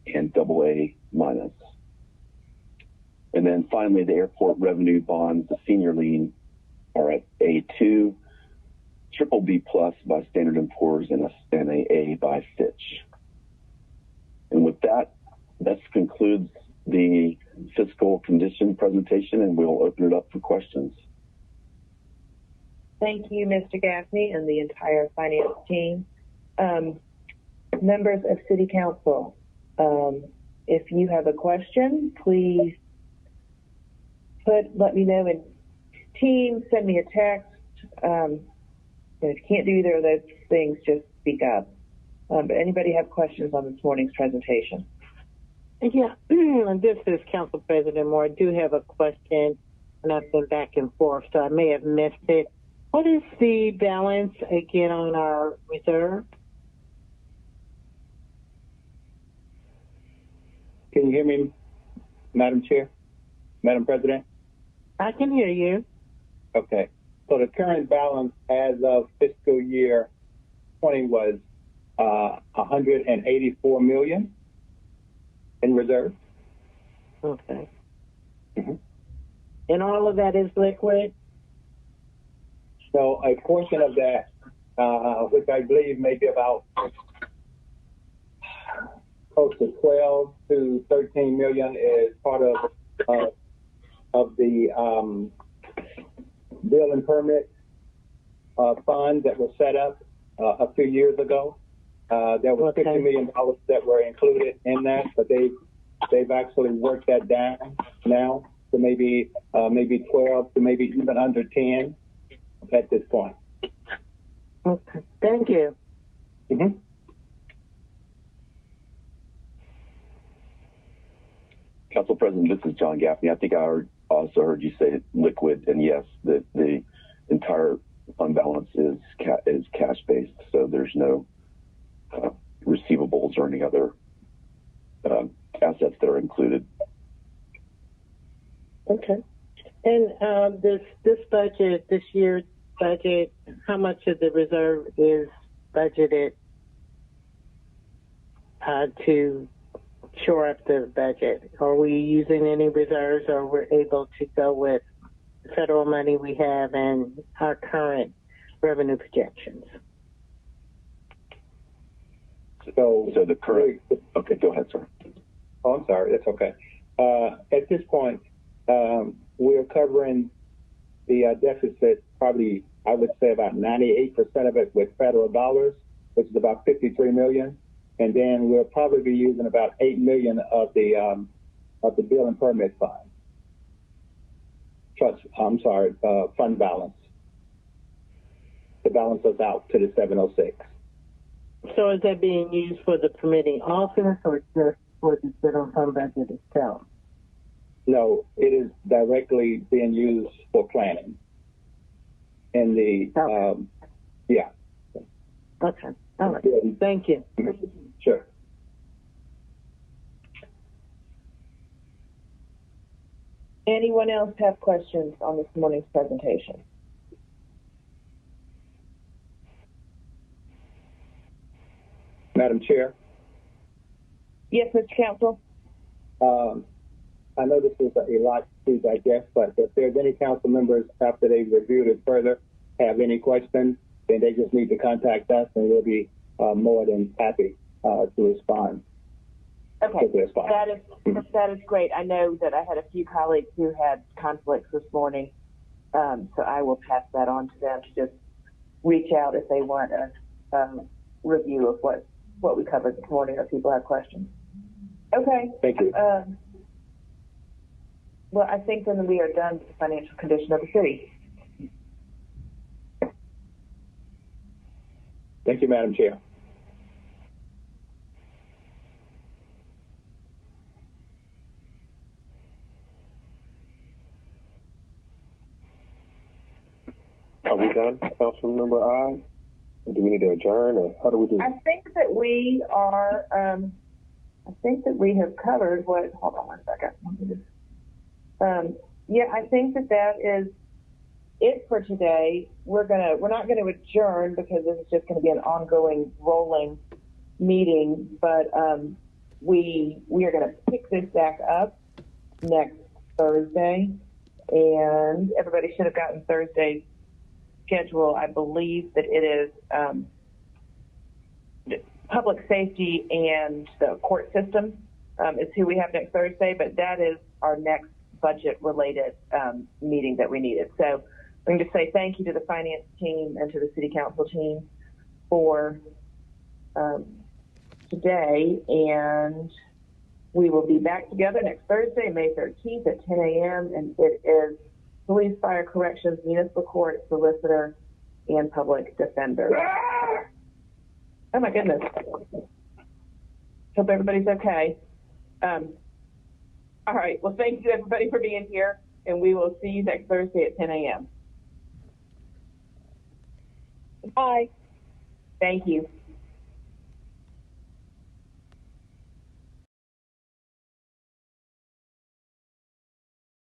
and AA minus. And then finally, the airport revenue bonds, the senior lien, are at A2, BBB plus by Standard & Poor's, and an A by Fitch. And with that, that concludes the fiscal condition presentation, and we'll open it up for questions. Thank you, Mr. Gaffney, and the entire finance team. Members of City Council, if you have a question, please let me know in Teams, send me a text. If you can't do either of those things, just speak up. But anybody have questions on this morning's presentation? Yeah, this is Council President Moore. I do have a question, and I've been back and forth, so I may have missed it. What is the balance again on our reserve? Can you hear me, Madam Chair? Madam President? I can hear you. Okay. So the current balance as of fiscal year 20 was $184 million in reserve. Okay. Mm-hmm. And all of that is liquid? So a portion of that, which I believe may be about close to 12 to 13 million, is part of the bill and permit fund that was set up a few years ago. There was $50 million that were included in that, but they've actually worked that down now to maybe 12 to maybe even under 10 at this point. Okay, thank you. Mm-hmm. Council President, this is John Gaffney. I think I also heard you say liquid, and yes, the entire fund balance is cash-based, so there's no receivables or any other assets that are included. Okay. And this budget, this year's budget, how much of the reserve is budgeted to shore up the budget? Are we using any reserves, or we're able to go with the federal money we have and our current revenue projections? So the current. Okay, go ahead, sir. Oh, I'm sorry. That's okay. At this point, we're covering the deficit probably, I would say, about 98% of it with federal dollars, which is about $53 million. And then we'll probably be using about $8 million of the bill and permit fund. Fund balance. The balance is out to the 706. So is that being used for the permitting office or just for the general fund budget itself? No, it is directly being used for planning. And Yeah. Okay. All right. Thank you. Sure. Anyone else have questions on this morning's presentation? Madam Chair. Yes, Mr. Counsel. I know this is a lot to digest, but if there's any council members after they've reviewed it further have any questions, then they just need to contact us, and we'll be more than happy to respond. Okay, that is great. I know that I had a few colleagues who had conflicts this morning, so I will pass that on to them to just reach out if they want a review of what we covered this morning, or people have questions. Okay. Thank you. Well, I think then we are done with the financial condition of the city. Thank you, Madam Chair. Are we done, Councilmember I? Or do we need to adjourn, or how do we do it? I think that we are, I think that we have covered what, hold on one second. Yeah, I think that is it for today. We're not gonna adjourn because this is just gonna be an ongoing rolling meeting, but we are gonna pick this back up next Thursday, and everybody should have gotten Thursday's schedule. I believe that it is public safety and the court system is who we have next Thursday, but that is our next budget-related meeting that we needed. So I'm going to say thank you to the finance team and to the city council team for today, and we will be back together next Thursday, May 13th at 10 a.m., and it is police, fire, corrections, municipal court, solicitor, and public defender. Oh my goodness. Hope everybody's okay. All right. Well, thank you everybody for being here, and we will see you next Thursday at 10 a.m. Bye. Thank you.